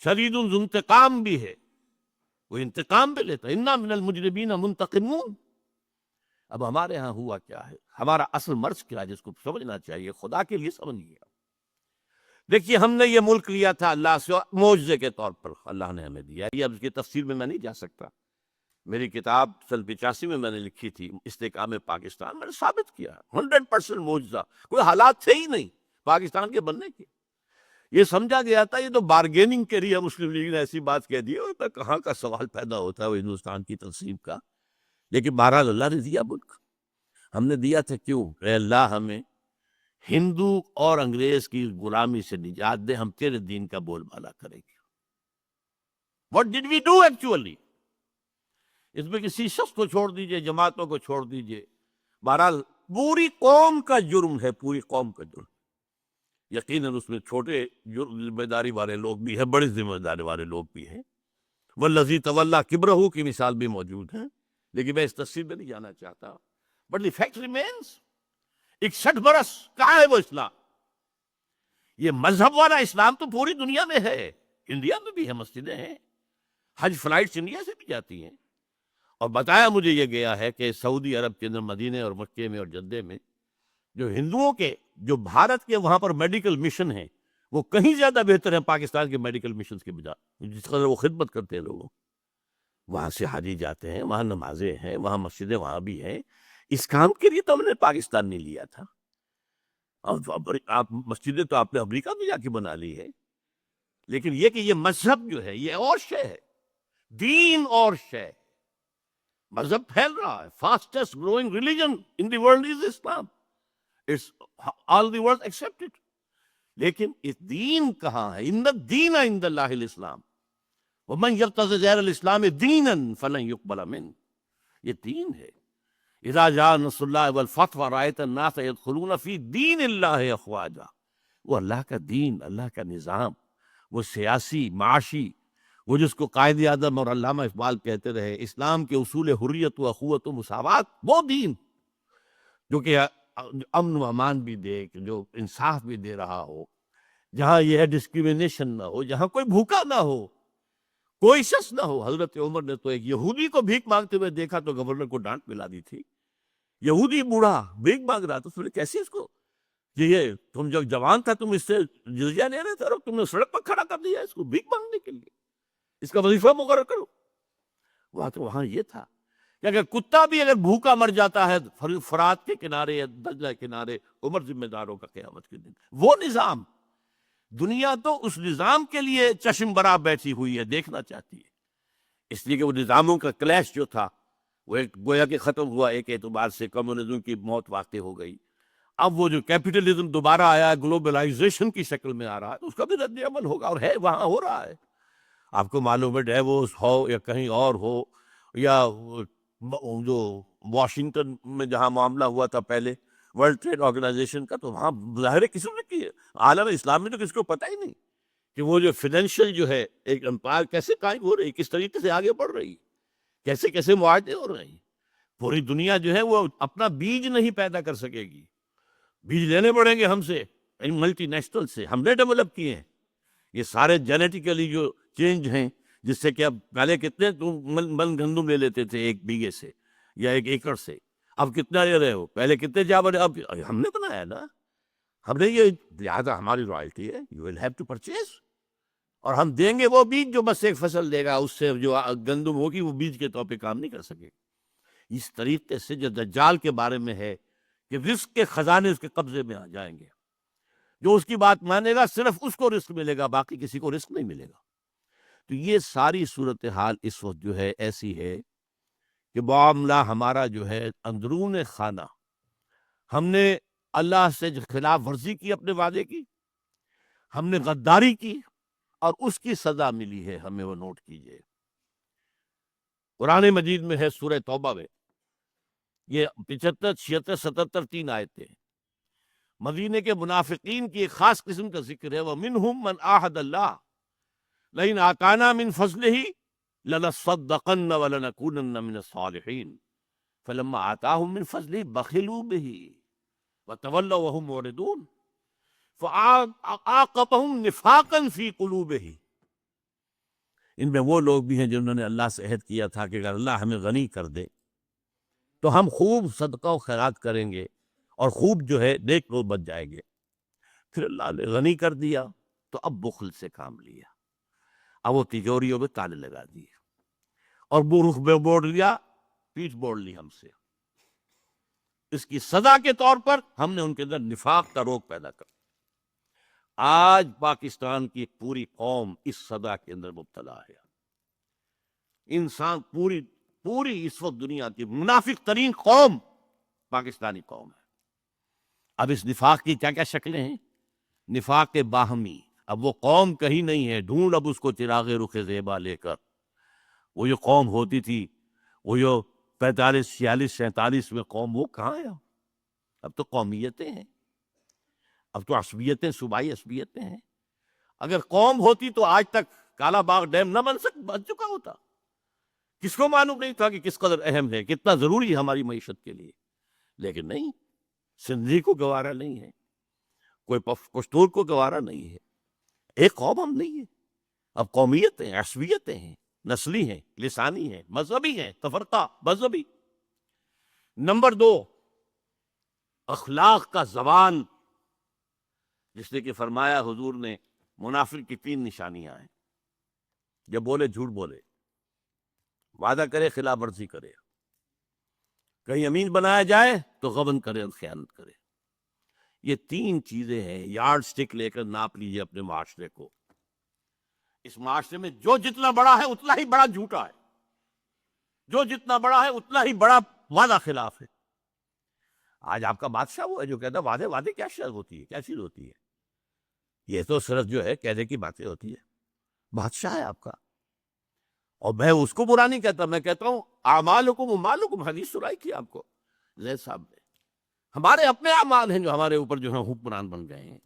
Speaker 2: شدید الانتقام بھی ہے، وہ انتقام بھی لیتا ہے۔ انا من المجرمین منتقمون۔ اب ہمارے ہاں ہوا کیا ہے، ہمارا اصل مرض کیا ہے جس کو سمجھنا چاہیے، خدا کے لیے سمجھیے۔ دیکھیے ہم نے یہ ملک لیا تھا اللہ سے معجزے کے طور پر، اللہ نے ہمیں دیا۔ یہ اب اس کی تفسیر میں نہیں جا سکتا، میری کتاب سن 85 میں نے لکھی تھی استحکام پاکستان، میں نے ثابت کیا 100% معجزہ، کوئی حالات تھے ہی نہیں پاکستان کے بننے کے۔ یہ سمجھا گیا تھا یہ تو بارگیننگ کے لیے مسلم لیگ نے ایسی بات کہہ دی، اور کہاں کا سوال پیدا ہوتا ہے وہ ہندوستان کی تنصیب کا۔ لیکن بہرحال اللہ نے دیا ملک، ہم نے دیا تھا کیوں؟ اے اللہ ہمیں ہندو اور انگریز کی غلامی سے نجات دے، ہم تیرے دین کا بول بالا کریں گے۔ What did we do actually؟ اس میں کسی شخص کو چھوڑ دیجئے، جماعتوں کو چھوڑ دیجئے، بہرحال پوری قوم کا جرم ہے، پوری قوم کا جرم۔ یقیناً اس میں چھوٹے ذمہ داری والے لوگ بھی ہیں، بڑے ذمہ داری والے لوگ بھی ہیں، والذی تولی کبرہ کی مثال بھی موجود ہے، لیکن میں اس تفصیل میں نہیں جانا چاہتا۔ بٹ دی فیکٹ ریمینز، 61 برس کہاں ہے وہ اسلام؟ یہ مذہب والا اسلام تو پوری دنیا میں ہے، انڈیا میں بھی ہے، مسجدیں ہیں، حج فلائٹس انڈیا سے بھی جاتی ہیں، اور بتایا مجھے یہ گیا ہے کہ سعودی عرب کے اندر مدینے اور مکے میں اور جدے میں جو ہندوؤں کے جو بھارت کے وہاں پر میڈیکل مشن ہیں وہ کہیں زیادہ بہتر ہیں پاکستان کے میڈیکل مشنز کے بجائے، جس قدر وہ خدمت کرتے ہیں لوگوں، وہاں سے حاجی جاتے ہیں، وہاں نمازیں ہیں، وہاں مسجدیں وہاں بھی ہیں۔ اس کام کے لیے تو ہم نے پاکستان نہیں لیا تھا، آپ مسجدیں تو آپ نے امریکہ میں جا کے بنا لی ہے، لیکن یہ کہ یہ مذہب جو ہے یہ اور شے ہے، دین اور شے، مذہب پھیل رہا ہے. Fastest growing religion in the world is Islam. It's all the world accept it. لیکن اس دین کہاں ہے؟ ان الدین عند اللہ الاسلام ومن یبتغی غیر الاسلام دینا فلن یقبل منہ. یہ دین ہے. اذا جاء نصر اللہ والفتح ورأیت الناس یدخلون فی دین اللہ افواجا. وہ اللہ کا دین، اللہ کا نظام، وہ سیاسی معاشی، وہ جس کو قائد اعظم اور علامہ اقبال کہتے رہے اسلام کے اصول حریت و اخوت و مساوات، وہ دین جو کہ امن و امان بھی دے، جو انصاف بھی دے رہا ہو، جہاں یہ ڈسکریمنیشن نہ ہو، جہاں کوئی بھوکا نہ ہو، کوئی شخص نہ ہو. حضرت عمر نے تو ایک یہودی کو بھیک مانگتے ہوئے دیکھا تو گورنر کو ڈانٹ پلا دی تھی. یہودی بوڑھا بھیک مانگ رہا تو اس نے کیسے اس کو، یہ تم جب جوان تھا تم اس سے جزیہ لے رہے تھے اور تم نے سڑک پر کھڑا کر دیا اس کو بھیک مانگنے کے لیے، اس کا وظیفہ مقرر کرو. وہاں یہ تھا کہ اگر کتا بھی اگر بھوکا مر جاتا ہے فرات کے کنارے یا دجلہ کے کنارے، عمر ذمہ داروں کا قیامت کے دن. وہ نظام، دنیا تو اس نظام کے لیے چشم برا بیٹھی ہوئی ہے، دیکھنا چاہتی ہے. اس لیے کہ وہ نظاموں کا کلیش جو تھا وہ ایک گویا کہ ختم ہوا، ایک اعتبار سے کمیونزم کی موت واقع ہو گئی. اب وہ جو کیپٹلزم دوبارہ آیا، گلوبلائزیشن کی شکل میں آ رہا ہے، اس کا بھی رد عمل ہوگا، اور ہے وہاں ہو رہا ہے. آپ کو معلوم ہے ڈیووس ہو یا کہیں اور ہو، یا جو واشنگٹن میں جہاں معاملہ ہوا تھا پہلے ورلڈ ٹریڈ آرگنائزیشن کا، تو وہاں ظاہر کسی نے کی ہے. عالم اسلام میں تو کسی کو پتہ ہی نہیں کہ وہ جو فائنینشیل جو ہے ایک امپائر کیسے قائم ہو رہی، کس طریقے سے آگے بڑھ رہی، کیسے کیسے معاہدے ہو رہے ہیں. پوری دنیا جو ہے وہ اپنا بیج نہیں پیدا کر سکے گی، بیج لینے پڑیں گے ہم سے، ملٹی نیشنل سے. ہم نے ڈیولپ کیے ہیں یہ سارے جینیٹیکلی جو چینج ہیں، جس سے کہ اب پہلے کتنے من گندم لے لیتے تھے ایک بیگھے سے یا ایک ایکڑ سے، اب کتنا لے رہے ہو؟ پہلے کتنے جا بنے، اب ہم نے بنایا نا، ہم نے یہ لہٰذا ہماری رائلٹی ہے، you will have to purchase. اور ہم دیں گے وہ بیج جو بس ایک فصل دے گا، اس سے جو گندم ہوگی وہ بیج کے طور پہ کام نہیں کر سکے. اس طریقے سے جو دجال کے بارے میں ہے کہ رزق کے خزانے اس کے قبضے میں آ جائیں گے، جو اس کی بات مانے گا صرف اس کو رزق ملے گا، باقی کسی کو رزق نہیں ملے گا. تو یہ ساری صورتحال اس وقت جو ہے ایسی ہے کہ معاملہ ہمارا جو ہے اندرون خانہ، ہم نے اللہ سے خلاف ورزی کی، اپنے وعدے کی، ہم نے غداری کی، اور اس کی سزا ملی ہے ہمیں، وہ نوٹ کیجئے. قرآن مجید میں ہے سورہ توبہ میں، یہ 75 76 77 3 آیتیں ہیں. مدینے کے منافقین کی ایک خاص قسم کا ذکر ہے. وَمِنْهُمْ مَنْ آحَدَ اللَّهَ لَئِنْ آتَانَا مِنْ فَضْلِهِ لَنَصَّدَّقَنَّ وَلَنَكُونَنَّ مِنَ الصَّالِحِينَ فَلَمَّا آتَاهُم مِنْ فَضْلِهِ بَخِلُوا بِهِ وَتَوَلَّوْا وَهُمْ مُعْرِضُونَ فَعَاقَبَهُمْ نِفَاقًا فِي قُلُوبِهِمْ. ان میں وہ لوگ بھی ہیں جنہوں نے اللہ سے عہد کیا تھا کہ اگر اللہ ہمیں غنی کر دے تو ہم خوب صدقہ و خیرات کریں گے اور خوب جو ہے نیک لوگ بن جائیں گے. پھر اللہ نے غنی کر دیا تو اب بخل سے کام لیا، اب وہ تجوریوں میں تالے لگا دیے اور وہ رخ میں موڑ لیا، پیٹھ موڑ لی ہم سے. اس کی سزا کے طور پر ہم نے ان کے اندر نفاق کا روگ پیدا کر. آج پاکستان کی ایک پوری قوم اس سزا کے اندر مبتلا ہے. انسان پوری اس وقت دنیا کی منافق ترین قوم پاکستانی قوم ہے. اب اس نفاق کی کیا کیا شکلیں ہیں؟ نفاق باہمی. اب وہ قوم کہیں نہیں ہے، ڈھونڈ اب اس کو چراغ رخ زیبا لے کر. وہ جو قوم ہوتی تھی، وہ جو 45 46 47 میں قوم، وہ کہاں ہے؟ اب تو قومیتیں ہیں، اب تو عصبیتیں، صوبائی عصبیتیں ہیں. اگر قوم ہوتی تو آج تک کالا باغ ڈیم نہ بن چکا ہوتا. کس کو معلوم نہیں تھا کہ کس قدر اہم ہے، کتنا ضروری ہے ہماری معیشت کے لیے. لیکن نہیں، سندھی کو گوارا نہیں ہے، کوئی پشتون کو گوارا نہیں ہے. ایک قوم ہم نہیں ہے. اب قومیتیں، عصبیتیں ہیں، نسلی ہیں، لسانی ہیں، مذہبی ہیں، تفرقہ مذہبی. نمبر 2، اخلاق کا زوال، جس نے کہ فرمایا حضور نے منافق کی 3 نشانیاں ہیں. جب بولے جھوٹ بولے، وعدہ کرے خلاف ورزی کرے، کہیں امین بنایا جائے تو غبن کرے اور خیانت کرے. یہ 3 چیزیں ہیں، یارڈ سٹک لے کر ناپ لیجیے اپنے معاشرے کو. اس معاشرے میں جو جتنا بڑا ہے اتنا ہی بڑا جھوٹا ہے، جو جتنا بڑا ہے اتنا ہی بڑا وعدہ خلاف ہے۔ آج آپ کا بادشاہ وہ ہے جو کہتا ہے وعدے وعدے کیا شرط ہوتی ہے، کیا چیز ہوتی ہے؟ یہ تو صرف جو ہے کہنے کی باتیں ہوتی ہے۔ بادشاہ ہے آپ کا، اور میں اس کو برا نہیں کہتا، میں کہتا ہوں اعمالکم ومالکم، حدیث سنائی تھی آپ کو زید صاحب نے۔ ہمارے اپنے اعمال ہیں جو ہمارے اوپر جو ہے حکمران بن گئے ہیں۔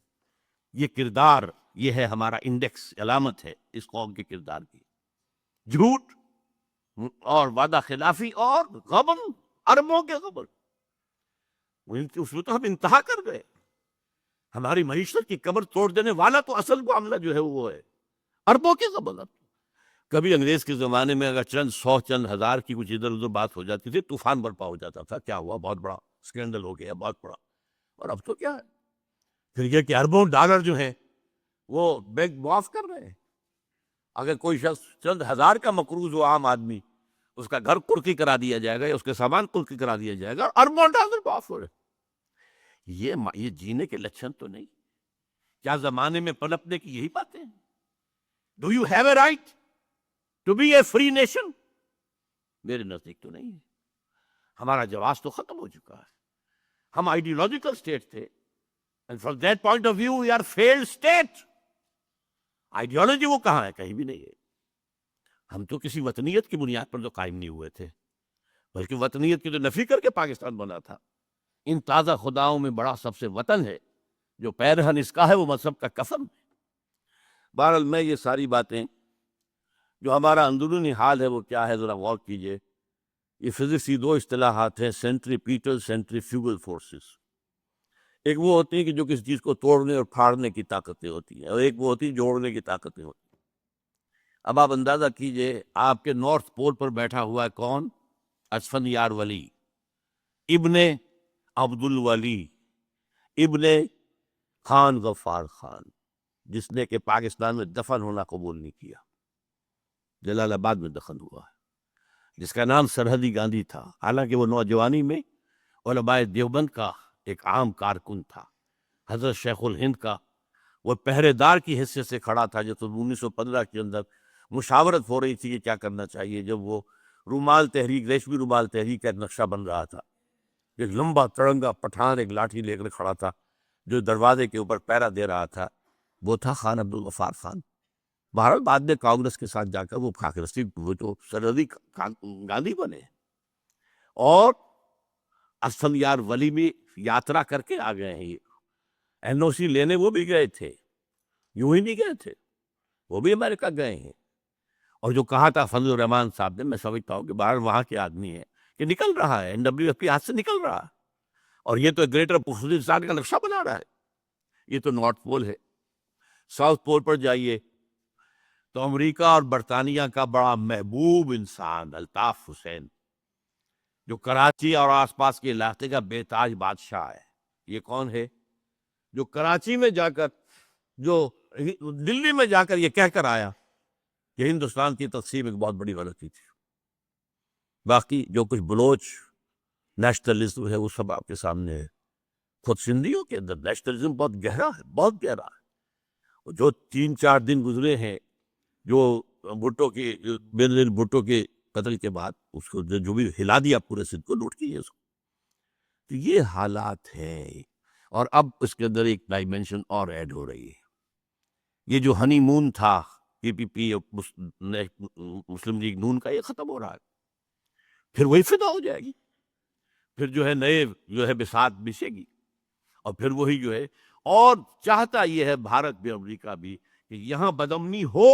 Speaker 2: یہ کردار، یہ ہے ہمارا انڈیکس، علامت ہے اس قوم کے کردار کی۔ جھوٹ اور وعدہ خلافی اور غبن، اربوں کے غبن، اس میں تو ہم انتہا کر گئے۔ ہماری معیشت کی کمر توڑ دینے والا تو اصل معاملہ جو ہے وہ ہے اربوں کے غبن۔ کبھی انگریز کے زمانے میں اگر چند سو چند ہزار کی کچھ ادھر ادھر بات ہو جاتی تھی، طوفان برپا ہو جاتا تھا، کیا ہوا، بہت بڑا اسکینڈل ہو گیا، بہت بڑا۔ اور اب تو کیا ہے، پھر یہ کہ اربوں ڈالر جو ہیں وہ بیگ معاف کر رہے ہیں۔ اگر کوئی شخص چند ہزار کا مقروض ہو، عام آدمی، اس کا گھر قرقی کرا دیا جائے گا یا اس کے سامان قرقی کرا دیا جائے گا، اور اربوں ڈالر معاف ہو رہے۔ یہ جینے کے لچھن تو نہیں۔ کیا زمانے میں پنپنے کی یہی باتیں ہیں؟ Do you have a right to be a free nation? میرے نزدیک تو نہیں ہے۔ ہمارا جواز تو ختم ہو چکا ہے۔ ہم آئیڈیولوجیکل اسٹیٹ تھے، and from that point of view we are failed state۔ Ideology وہ کہاں ہے؟ کہیں بھی نہیں ہے۔ ہم تو کسی وطنیت کی بنیاد پر تو قائم نہیں ہوئے تھے، بلکہ وطنیت کی تو نفی کر کے پاکستان بنا تھا۔ ان تازہ خداؤں میں بڑا سب سے وطن ہے، جو پیرہن اس کا ہے وہ مذہب کا کفن ہے۔ بہرحال میں یہ ساری باتیں، جو ہمارا اندرونی حال ہے وہ کیا ہے، ذرا غور کیجئے۔ یہ فزکس کی دو اصطلاحات ہیں، سینٹریپیٹل، سینٹریفیوگل فورسز۔ ایک وہ ہوتی ہیں کہ جو کسی چیز کو توڑنے اور پھاڑنے کی طاقتیں ہوتی ہیں، اور ایک وہ ہوتی ہیں جوڑنے کی طاقتیں ہوتی ہیں۔ اب آپ اندازہ کیجئے، آپ کے نارتھ پول پر بیٹھا ہوا ہے کون؟ اسفندیار ولی، ابن عبد الولی، ابن خان غفار خان، جس نے کہ پاکستان میں دفن ہونا قبول نہیں کیا، جلال آباد میں دفن ہوا ہے، جس کا نام سرحدی گاندھی تھا، حالانکہ وہ نوجوانی میں علماء دیوبند کا ایک عام کارکن تھا، حضرت شیخ الہند کا وہ پہرے دار کی حیثیت سے کھڑا تھا، جب 1915 کے اندر مشاورت ہو رہی تھی کہ کیا کرنا چاہیے، جب وہ رومال تحریک، ریشمی رومال تحریک کا ایک نقشہ بن رہا تھا، ایک لمبا تڑنگا پٹھان ایک لاٹھی لے کر کھڑا تھا، جو دروازے کے اوپر پہرا دے رہا تھا، وہ تھا خان عبد الغفار خان۔ بہرحال بعد میں کانگریس کے ساتھ جا کر وہ کانگریسی، وہ تو سرحدی گاندھی بنے، اور اسفندیار ولی میں یاترا کر کے آ گئے ہیں۔ یہ این او سی لینے وہ بھی گئے تھے، یوں ہی نہیں گئے تھے، وہ بھی امریکہ گئے ہیں۔ اور جو کہا تھا فضل الرحمان صاحب نے، میں سمجھتا ہوں کہ باہر وہاں کے آدمی ہے کہ نکل رہا ہے، NWFP ہاتھ سے نکل رہا ہے، اور یہ تو گریٹر پاکستان کا نقشہ بنا رہا ہے۔ یہ تو نارتھ پول ہے۔ ساؤتھ پول پر جائیے تو امریکہ اور برطانیہ کا بڑا محبوب انسان الطاف حسین، جو کراچی اور آس پاس کے علاقے کا بے تاج بادشاہ ہے، یہ کون ہے؟ جو کراچی میں جا کر، جو دلی میں جا کر یہ کہہ کر آیا کہ ہندوستان کی تقسیم ایک بہت بڑی غلطی تھی۔ باقی جو کچھ بلوچ نیشنلزم ہے وہ سب آپ کے سامنے ہے۔ خود سندھیوں کے اندر نیشنلزم بہت گہرا ہے، بہت گہرا ہے۔ جو 3-4 دن گزرے ہیں، جو بھٹو کی، بینظیر بھٹو کے قتل کے بعد اس کو جو بھی ہلا دیا پورے سندھ کو، لوٹ کیے اس کو، تو یہ حالات ہیں۔ اور اب اس کے اندر ایک ڈائمنشن اور ایڈ ہو رہی ہے۔ یہ جو ہنی مون تھا PPP مسلم لیگ نون کا، یہ ختم ہو رہا ہے، پھر وہی فدا ہو جائے گی، پھر جو ہے نئے جو ہے بساط بچھے گی، اور پھر وہی جو ہے، اور چاہتا یہ ہے بھارت بھی، امریکہ بھی، کہ یہاں بدامنی ہو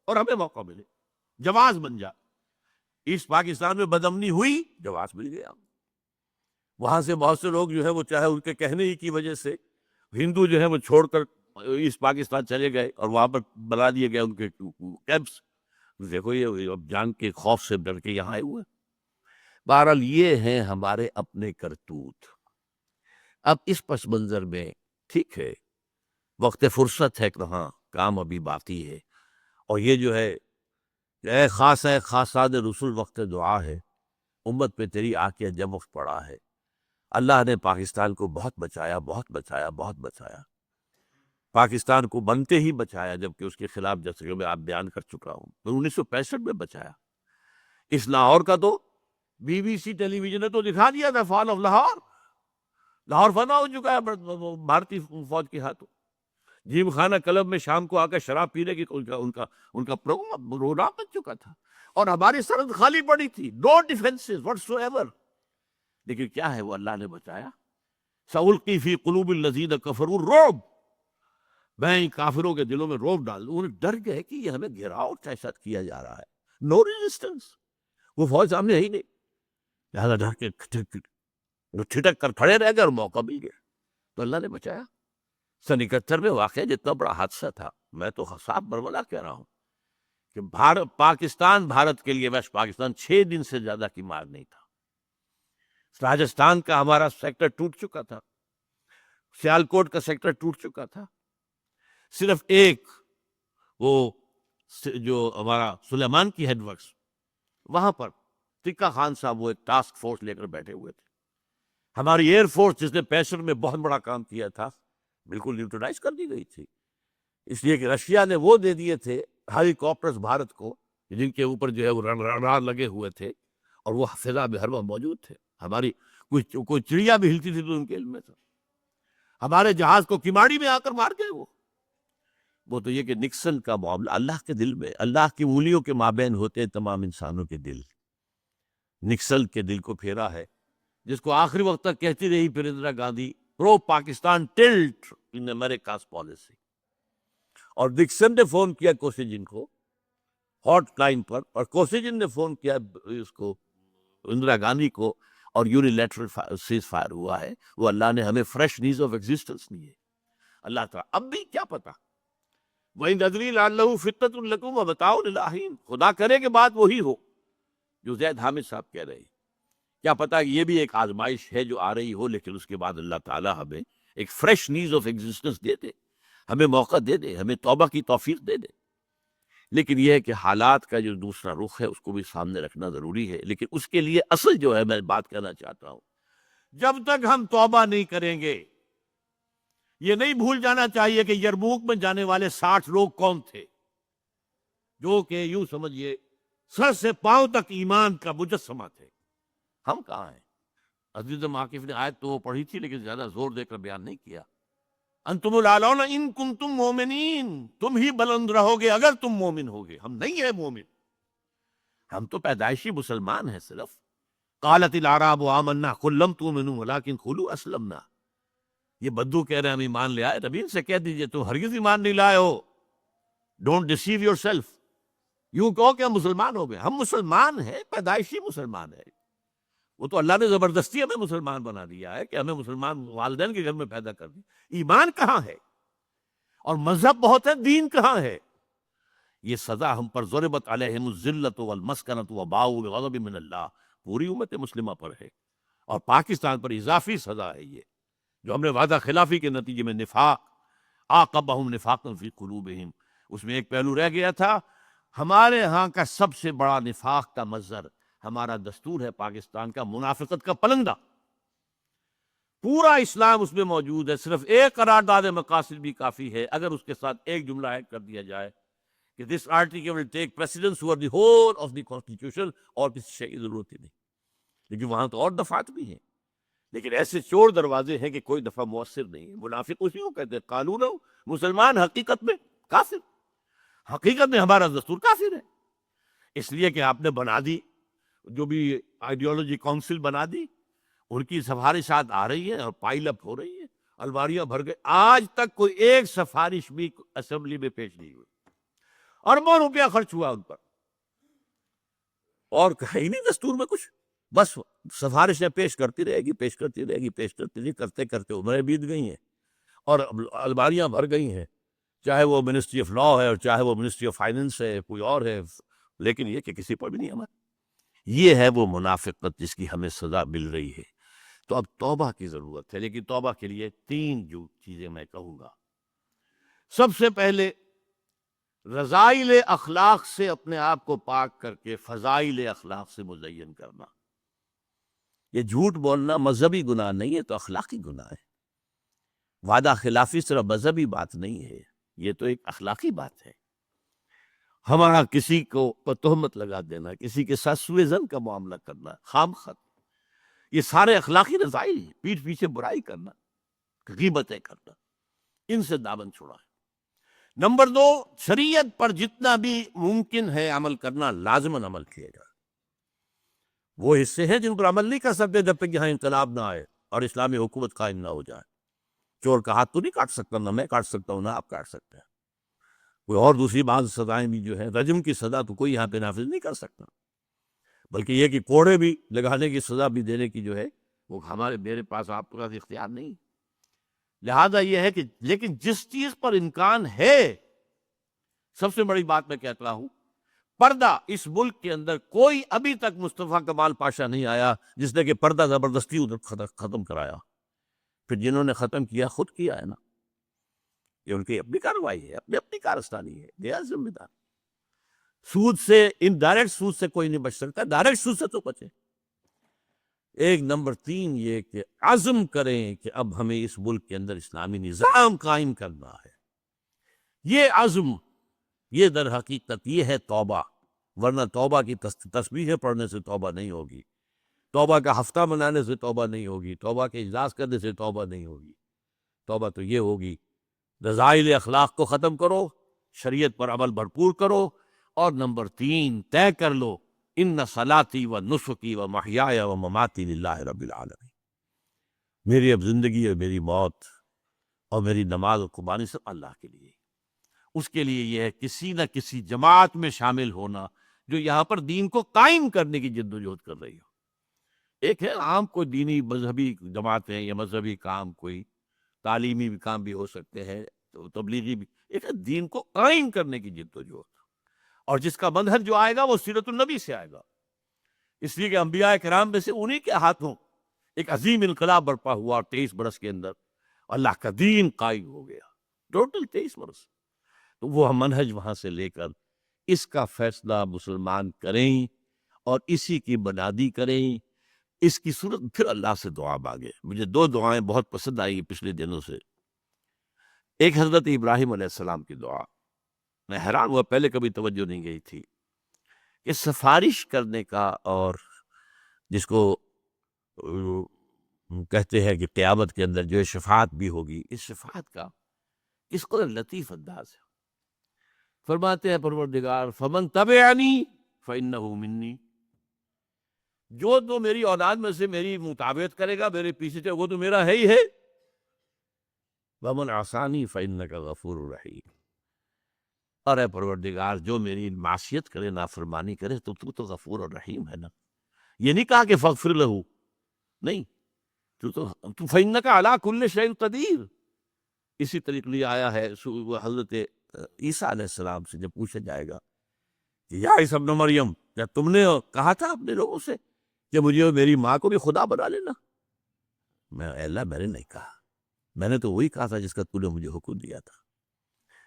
Speaker 2: اور ہمیں موقع ملے، جواز بن جا۔ ایسٹ پاکستان میں بدامنی ہوئی، جواز مل گیا۔ وہاں سے بہت سے لوگ جو ہے وہ، چاہے ان کے کہنے ہی کی وجہ سے، ہندو جو ہے وہ چھوڑ کر ایسٹ پاکستان چلے گئے، اور وہاں پر بنا دیے گئے ان کے کیمپس۔ دیکھو یہ اب جان کے خوف سے ڈر کے یہاں آئے ہوئے۔ بہرحال یہ ہیں ہمارے اپنے کرتوت۔ اب اس پس منظر میں ٹھیک ہے، وقت فرصت ہے، کہاں کام ابھی باقی ہے، اور یہ جو ہے اے خاص ہے خاصاد رسول وقت دعا ہے، امت پہ تیری آ کے جب وقت پڑا ہے۔ اللہ نے پاکستان کو بہت بچایا، بہت بچایا، بہت بچایا۔ پاکستان کو بنتے ہی بچایا، جبکہ اس کے خلاف جیسے کہ میں آپ بیان کر چکا ہوں، 1965 میں بچایا۔ اس لاہور کا تو B B C television نے تو دکھا دیا تھا، فال آف لاہور، لاہور فنا ہو چکا ہے بھارتی فوج کے ہاتھوں۔ جیم خانہ کلب میں شام کو آ کر شراب پینے کی ان کا پروگرام بن چکا تھا، اور ہماری سرحد خالی پڑی تھی، نو ڈیفنسز واٹس ایور۔ لیکن کیا ہے وہ اللہ نے بچایا۔ سألقی فی قلوب الذین کفروا الرعب، میں کافروں کے دلوں میں رعب ڈال دوں، انہیں ڈر گئے کہ یہ ہمیں گھیراؤ کیسا کیا جا رہا ہے، نو ریزسٹنس، وہ فوج سامنے ہے ہی نہیں، لہٰذا ڈر کے ٹھٹک کر کھڑے رہ گئے اور موقع مل گیا تو اللہ نے بچایا۔ سن 71 میں واقع جتنا بڑا حادثہ تھا، میں تو صاف برملا کہہ رہا ہوں کہ پاکستان بھارت کے لیے ویسٹ پاکستان 6 دن سے زیادہ کی مار نہیں تھا۔ راجستھان کا ہمارا سیکٹر ٹوٹ چکا تھا، سیالکوٹ کا سیکٹر ٹوٹ چکا تھا، صرف ایک وہ جو ہمارا سلیمان کی ہیڈ ورکس، وہاں پر تکا خان صاحب وہ ایک ٹاسک فورس لے کر بیٹھے ہوئے تھے۔ ہماری ایئر فورس جس نے پیشر میں بہت بڑا کام کیا تھا، بالکل نیوٹرلائز کر دی گئی تھی، اس لیے کہ رشیا نے وہ دے دیے تھے ہیلی کاپٹرز بھارت کو، جن کے اوپر جو ہے وہ رڈار لگے ہوئے تھے اور وہ فضا میں ہر وقت موجود تھے۔ ہماری کوئی چڑیا بھی ہلتی تھی تو ان کے علم میں تھا۔ ہمارے جہاز کو کماڑی میں آ کر مار گئے وہ تو یہ کہ نکسن کا معاملہ اللہ کے دل میں، اللہ کی انگلیوں کے مابین ہوتے ہیں تمام انسانوں کے دل۔ نکسن کے دل کو پھیرا ہے، جس کو آخری وقت تک کہتی رہی پھر اندرا گاندھی، پرو پاکستان ٹلٹ ان امریکاز پالیسی، اور نکسن نے فون کیا کوسیجن کو ہاٹ لائن پر، اور کوسیجن نے فون کیا اس کو اندرا گاندھی کو، اور یونیلیٹرل سیز فائر ہوا ہے۔ وہ اللہ نے ہمیں فریش نیز آف ایگزسٹنس دی ہے۔ اللہ تعالیٰ اب بھی کیا پتا، وَإِنْ أَدْرِي لَعَلَّهُ فِتْنَةٌ لَكُمْ وَمَتَاعٌ إِلَىٰ حِينٍ، خدا کرے کہ بات وہی ہو جو زید حامد صاحب کہہ رہے ہیں۔ کیا پتا کہ یہ بھی ایک آزمائش ہے جو آ رہی ہو، لیکن اس کے بعد اللہ تعالیٰ ہمیں ایک فریش نیز آف ایگزسٹنس دے دے، ہمیں موقع دے دے، ہمیں توبہ کی توفیق دے دے۔ لیکن یہ ہے کہ حالات کا جو دوسرا رخ ہے اس کو بھی سامنے رکھنا ضروری ہے۔ لیکن اس کے لیے اصل جو ہے میں بات کہنا چاہتا ہوں، جب تک ہم توبہ نہیں کریں گے، یہ نہیں بھول جانا چاہیے کہ یرموک میں جانے والے 60 لوگ کون تھے، جو کہ یوں سمجھیے سر سے پاؤں تک ایمان کا مجسمہ تھے۔ ہم کہاں ہیں؟ عزیز عاکف نے آیت تو وہ پڑھی تھی، لیکن زیادہ زور دے کر بیان نہیں کیا۔ انتم الاعلون ان کنتم مومنین، تم ہی بلند رہو گے اگر تم مومن ہوگے۔ ہم نہیں ہیں مومن، ہم تو پیدائشی مسلمان ہیں صرف۔ قالت الاعراب آمنا قل لم تؤمنوا ولکن قولوا اسلمنا، یہ بدو کہہ رہے ہیں ہم ایمان لے آئے، نبی سے کہہ دیجئے تم ہرگز ایمان نہیں لائے ہو، ڈونٹ ڈیسیو یور سیلف، یوں کہو کہ ہم مسلمان ہو گئے۔ ہم مسلمان ہیں، پیدائشی مسلمان ہیں، وہ تو اللہ نے زبردستی ہمیں مسلمان بنا دیا ہے کہ ہمیں مسلمان والدین کے گھر میں پیدا کر دی۔ ایمان کہاں ہے؟ اور مذہب بہت ہے، دین کہاں ہے؟ یہ سزا ہم پر ضربت علیہم الذلۃ والمسکنۃ وباؤوا بغضب من اللہ، پوری امت مسلمہ پر ہے، اور پاکستان پر اضافی سزا ہے یہ، جو ہم نے وعدہ خلافی کے نتیجے میں نفاق عاقبہم نفاقا فی قلوبہم، اس میں ایک پہلو رہ گیا تھا۔ ہمارے ہاں کا سب سے بڑا نفاق کا مظہر ہمارا دستور ہے پاکستان کا، منافقت کا پلندہ، پورا اسلام اس میں موجود ہے، صرف ایک قرارداد مقاصد بھی کافی ہے اگر اس کے ساتھ ایک جملہ ایڈ کر دیا جائے کہ this article will take precedence over the whole of the constitution, اور کسی شے کی ضرورت ہی نہیں۔ لیکن وہاں تو اور دفعات بھی ہیں، لیکن ایسے چور دروازے ہیں کہ کوئی دفعہ مؤثر نہیں ہے۔ منافق اسی کو کہتے ہیں قانون، مسلمان حقیقت میں کافر، حقیقت میں ہمارا دستور کافر ہے، اس لیے کہ آپ نے بنا دی، جو بھی آئیڈیالوجی کونسل بنا دی، ان کی سفارشات آ رہی ہیں اور پائل اپ ہو رہی ہیں، الماریاں بھر گئے۔ آج تک کوئی ایک سفارش بھی اسمبلی میں پیش نہیں ہوئی، اربوں روپیہ خرچ ہوا ان پر، اور کہیں نہیں دستور میں کچھ، بس سفارشیں پیش کرتی رہے گی، پیش کرتی رہے گی، پیش کرتی رہے گی، کرتے کرتے عمریں بیت گئی ہیں اور الماریاں بھر گئی ہیں، چاہے وہ منسٹری آف لا ہے اور چاہے وہ منسٹری آف فائننس ہے، کوئی اور ہے، لیکن یہ کہ کسی پر بھی نہیں ہمارا۔ یہ ہے وہ منافقت جس کی ہمیں سزا مل رہی ہے۔ تو اب توبہ کی ضرورت ہے، لیکن توبہ کے لیے 3 جو چیزیں میں کہوں گا۔ سب سے پہلے رذائل اخلاق سے اپنے آپ کو پاک کر کے فضائل اخلاق سے مزین کرنا۔ یہ جھوٹ بولنا مذہبی گناہ نہیں ہے تو اخلاقی گناہ ہے۔ وعدہ خلافی صرف مذہبی بات نہیں ہے، یہ تو ایک اخلاقی بات ہے۔ ہمارا کسی کو تہمت لگا دینا، کسی کے ساتھ سوء ظن کا معاملہ کرنا، خام خط، یہ سارے اخلاقی رذائل ہیں۔ پیٹھ پیچھے برائی کرنا، غیبتیں کرنا، ان سے دامن چھڑا ہے۔ نمبر 2، شریعت پر جتنا بھی ممکن ہے عمل کرنا، لازماً عمل کیے گا۔ وہ حصے ہیں جن پر عمل نہیں کر سکتے جب تک یہاں انقلاب نہ آئے اور اسلامی حکومت قائم نہ ہو جائے۔ چور کا ہاتھ تو نہیں کاٹ سکتا، نہ میں کاٹ سکتا ہوں نہ آپ کاٹ سکتے ہیں۔ کوئی اور دوسری بعض سزائیں بھی جو ہیں، رجم کی سزا تو کوئی یہاں پہ نافذ نہیں کر سکتا، بلکہ یہ کہ کوڑے بھی لگانے کی سزا بھی دینے کی جو ہے وہ میرے پاس آپ کے پاس اختیار نہیں۔ لہذا یہ ہے کہ لیکن جس چیز پر امکان ہے، سب سے بڑی بات میں کہتا ہوں، پردہ اس ملک کے اندر کوئی ابھی تک مصطفیٰ کمال پاشا نہیں آیا جس نے کہ پردہ زبردستی ادھر ختم کرایا۔ پھر جنہوں نے ختم کیا خود کیا ہے نا، یہ ان کی اپنی کارروائی ہے، اپنی کارستانی ہے، دے آر ذمہ دار۔ سود سے، انڈائریکٹ سود سے کوئی نہیں بچ سکتا، ڈائریکٹ سود سے تو بچے۔ ایک نمبر 3 یہ کہ عزم کریں کہ اب ہمیں اس ملک کے اندر اسلامی نظام قائم کرنا ہے۔ یہ عزم، یہ در حقیقت یہ ہے توبہ، ورنہ توبہ کی تسبیحیں پڑھنے سے توبہ نہیں ہوگی، توبہ کا ہفتہ منانے سے توبہ نہیں ہوگی، توبہ کے اجلاس کرنے سے توبہ نہیں ہوگی۔ توبہ تو یہ ہوگی، رذائل اخلاق کو ختم کرو، شریعت پر عمل بھرپور کرو، اور نمبر 3 طے کر لو، ان صلاتی و نسکی و محیای و مماتی للہ رب العالمین، میری اب زندگی اور میری موت اور میری نماز و قربانی سب اللہ کے لیے۔ اس کے لیے یہ ہے کسی نہ کسی جماعت میں شامل ہونا جو یہاں پر دین کو قائم کرنے کی جد و جہد کر رہی ہو۔ ایک ہے عام کوئی دینی مذہبی جماعتیں یا مذہبی کام، کوئی تعلیمی بھی کام بھی ہو سکتے ہیں، تو تبلیغی بھی، ایک ہے دین کو قائم کرنے کی جد و جہد، اور جس کا منہج جو آئے گا وہ سیرت النبی سے آئے گا۔ اس لیے کہ انبیاء کرام میں سے انہی کے ہاتھوں ایک عظیم انقلاب برپا ہوا، اور 23 برس کے اندر اللہ کا دین قائم ہو گیا، ٹوٹل 23 برس۔ تو وہ منہج وہاں سے لے کر اس کا فیصلہ مسلمان کریں اور اسی کی بنیادی کریں۔ اس کی صورت پھر اللہ سے دعا مانگے۔ مجھے 2 دعائیں بہت پسند آئی پچھلے دنوں سے۔ ایک حضرت ابراہیم علیہ السلام کی دعا، میں حیران ہوا، پہلے کبھی توجہ نہیں گئی تھی، کہ سفارش کرنے کا، اور جس کو کہتے ہیں کہ قیامت کے اندر جو شفاعت بھی ہوگی، اس شفاعت کا اس قدر لطیف انداز ہے۔ فرماتے ہیں پروردگار فمن تبعنی فإنہ منی، جو تو میری اولاد میں سے میری مطابقت کرے گا، میرے پیچھے چلے، وہ تو میرا ہے ہی ہے۔ ومن عصانی فإنک غفور رحیم، اور اے پروردگار جو میری معصیت کرے، نافرمانی کرے، تو غفور اور رحیم ہے نا۔ یہ نہیں کہا کہ فغفر لہو، نہیں، تو فإنک علی کل شیء قدیر۔ اسی طریقے لیے آیا ہے حضرت عیسیٰ علیہ السلام سے جب پوچھا جائے گا کہ یا عیسیٰ ابن مریم، کیا تم نے کہا تھا اپنے لوگوں سے کہ مجھے اور میری ماں کو بھی خدا بنا لینا؟ اے اللہ، میں نے نہیں کہا، میں نے تو وہی کہا تھا جس کا تو نے مجھے حکم دیا تھا۔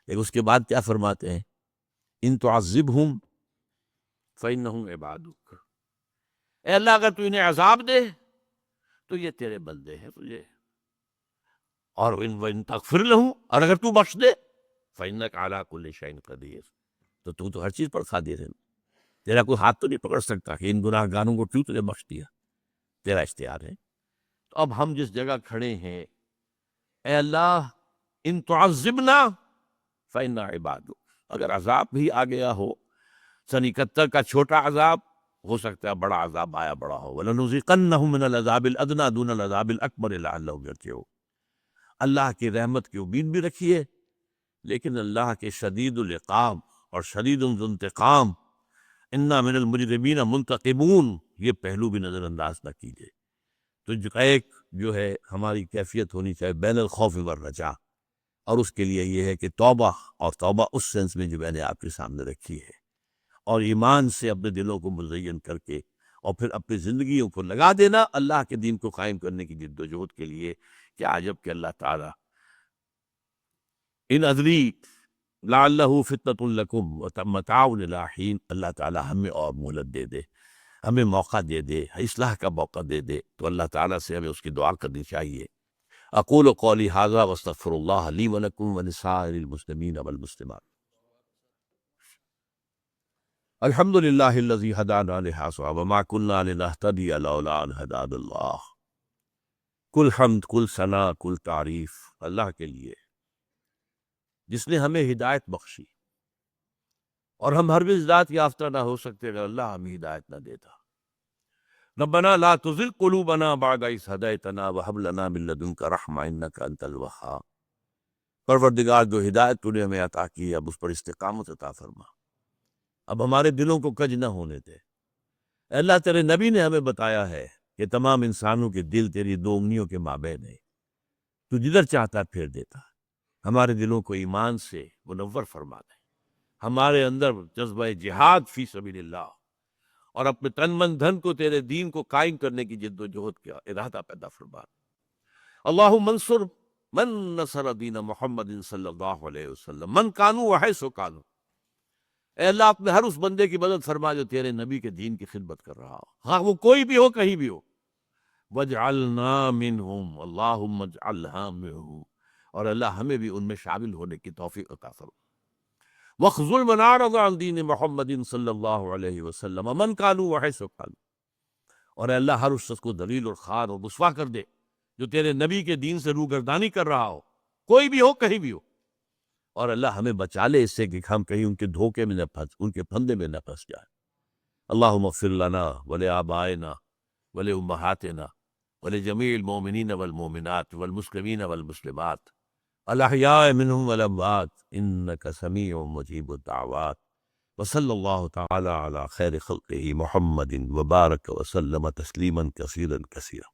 Speaker 2: لیکن اس کے بعد کیا فرماتے ہیں؟ ان تعذبہم فإنہم عبادک، اے اللہ اگر تو انہیں عذاب دے تو یہ تیرے بندے ہیں تجھے، اور ان تغفر لہم، اور اگر تو بخش دے فإنک علی کل شیء قدیر، تو ہر چیز پر قادر ہے، تیرا کوئی ہاتھ تو نہیں پکڑ سکتا کہ ان گناہ گاروں کو کیوں تجھے بخش دیا، تیرا اختیار ہے۔ تو اب ہم جس جگہ کھڑے ہیں، اے اللہ ان تعذبنا فإنا عبادک، اگر عذاب بھی آ گیا ہو، سن 71 کا چھوٹا عذاب، ہو سکتا ہے بڑا عذاب آیا بڑا ہو، وَلَنُذِيقَنَّهُم مِّنَ الْعَذَابِ الْأَدْنَىٰ دُونَ الْعَذَابِ الْأَكْبَرِ لَعَلَّهُمْ يَرْجِعُونَ۔ اللہ کی رحمت کی امید بھی رکھیے، لیکن اللہ کے شدید العقاب اور شدید الانتقام، اِنَّا مِنَ الْمُجْرِمِينَ مُنْتَقِمُونَ، یہ پہلو بھی نظر انداز نہ کیجیے۔ تو ایک جو ہے ہماری کیفیت ہونی چاہیے بین الخوف والرجاء، اور اس کے لیے یہ ہے کہ توبہ، اور توبہ اس سینس میں جو میں نے آپ کے سامنے رکھی ہے، اور ایمان سے اپنے دلوں کو مزین کر کے، اور پھر اپنی زندگیوں کو لگا دینا اللہ کے دین کو قائم کرنے کی جد و جہد کے لیے۔ کیا عجب کہ اللہ تعالیٰ ان ادری لعلہ فتنۃ لکم ومتاع الی حین، اللہ تعالیٰ ہمیں اور مہلت دے دے، ہمیں موقع دے دے، اصلاح کا موقع دے دے، تو اللہ تعالیٰ سے ہمیں اس کی دعا کرنی چاہیے۔ اقول قولی ھذا واستغفر اللہ لی ولکم ولسائر المسلمین والمسلمات۔ الحمد للہ الذی ھدانا لھذا وما کنا لنہتدی لولا ان ھدانا اللہ۔ کل حمد، کل ثنا، کل تعریف اللہ کے لیے جس نے ہمیں ہدایت بخشی، اور ہم ہرگز ہدایت یافتہ نہ ہو سکتے اگر اللہ ہمیں ہدایت نہ دیتا۔ ربنا لا تزغ قلوبنا بعد اذ ہدیتنا وہب لنا من لدنک رحمہ انک انت الوہاب۔ پروردگار، جو ہدایت تو نے ہمیں عطا کی اب اس پر استقامت عطا فرما، اب ہمارے دلوں کو کج نہ ہونے دے۔ اے اللہ، تیرے نبی نے ہمیں بتایا ہے کہ تمام انسانوں کے دل تیری دو انگلیوں کے مابین ہے، تو جدھر چاہتا پھیر دیتا۔ ہمارے دلوں کو ایمان سے منور فرما دے، ہمارے اندر جذبہ جہاد فی سبیل اللہ اور اپنے تن من دھن کو تیرے دین کو قائم کرنے کی جد و جہد کا ارادہ پیدا فرما دے۔ اللہم انصر من نصر دین محمد صلی اللہ علیہ وسلم من کانوا وحیث کانوا۔ اے اللہ، اپنے ہر اس بندے کی مدد فرما جو تیرے نبی کے دین کی خدمت کر رہا ہو، ہاں وہ کوئی بھی ہو، کہیں بھی ہو۔ وَاجْعَلْنَا مِنْهُمْ، اللہم اجعلنا منہم، اور اللہ ہمیں بھی ان میں شامل ہونے کی توفیق عطا فرما۔ وَاخْذُلْ مَنْ أَعْرَضَ عَنْ دِينِ محمد صلی اللہ علیہ وسلم من کانوا وحیث کانوا، اور اے اللہ ہر اس شخص کو ذلیل اور خوار اور رسوا کر دے جو تیرے نبی کے دین سے روگردانی کر رہا ہو، کوئی بھی ہو، کہیں بھی ہو۔ اور اللہ ہمیں بچا لے اس سے کہ ہم کہیں ان کے دھوکے میں نہ پھنس، ان کے پھندے میں نہ پھنس جائیں۔ اللہم اغفر لنا ولآبائنا ولأمہاتنا ولجمیع المؤمنین والمؤمنات والمسلمین والمسلمات الاحیاء منہم والاموات انک سمیع مجیب الدعوات۔ وصلی اللہ تعالی علی خیر خلقہ محمد وبارک وسلم تسلیما کثیرا کثیرا۔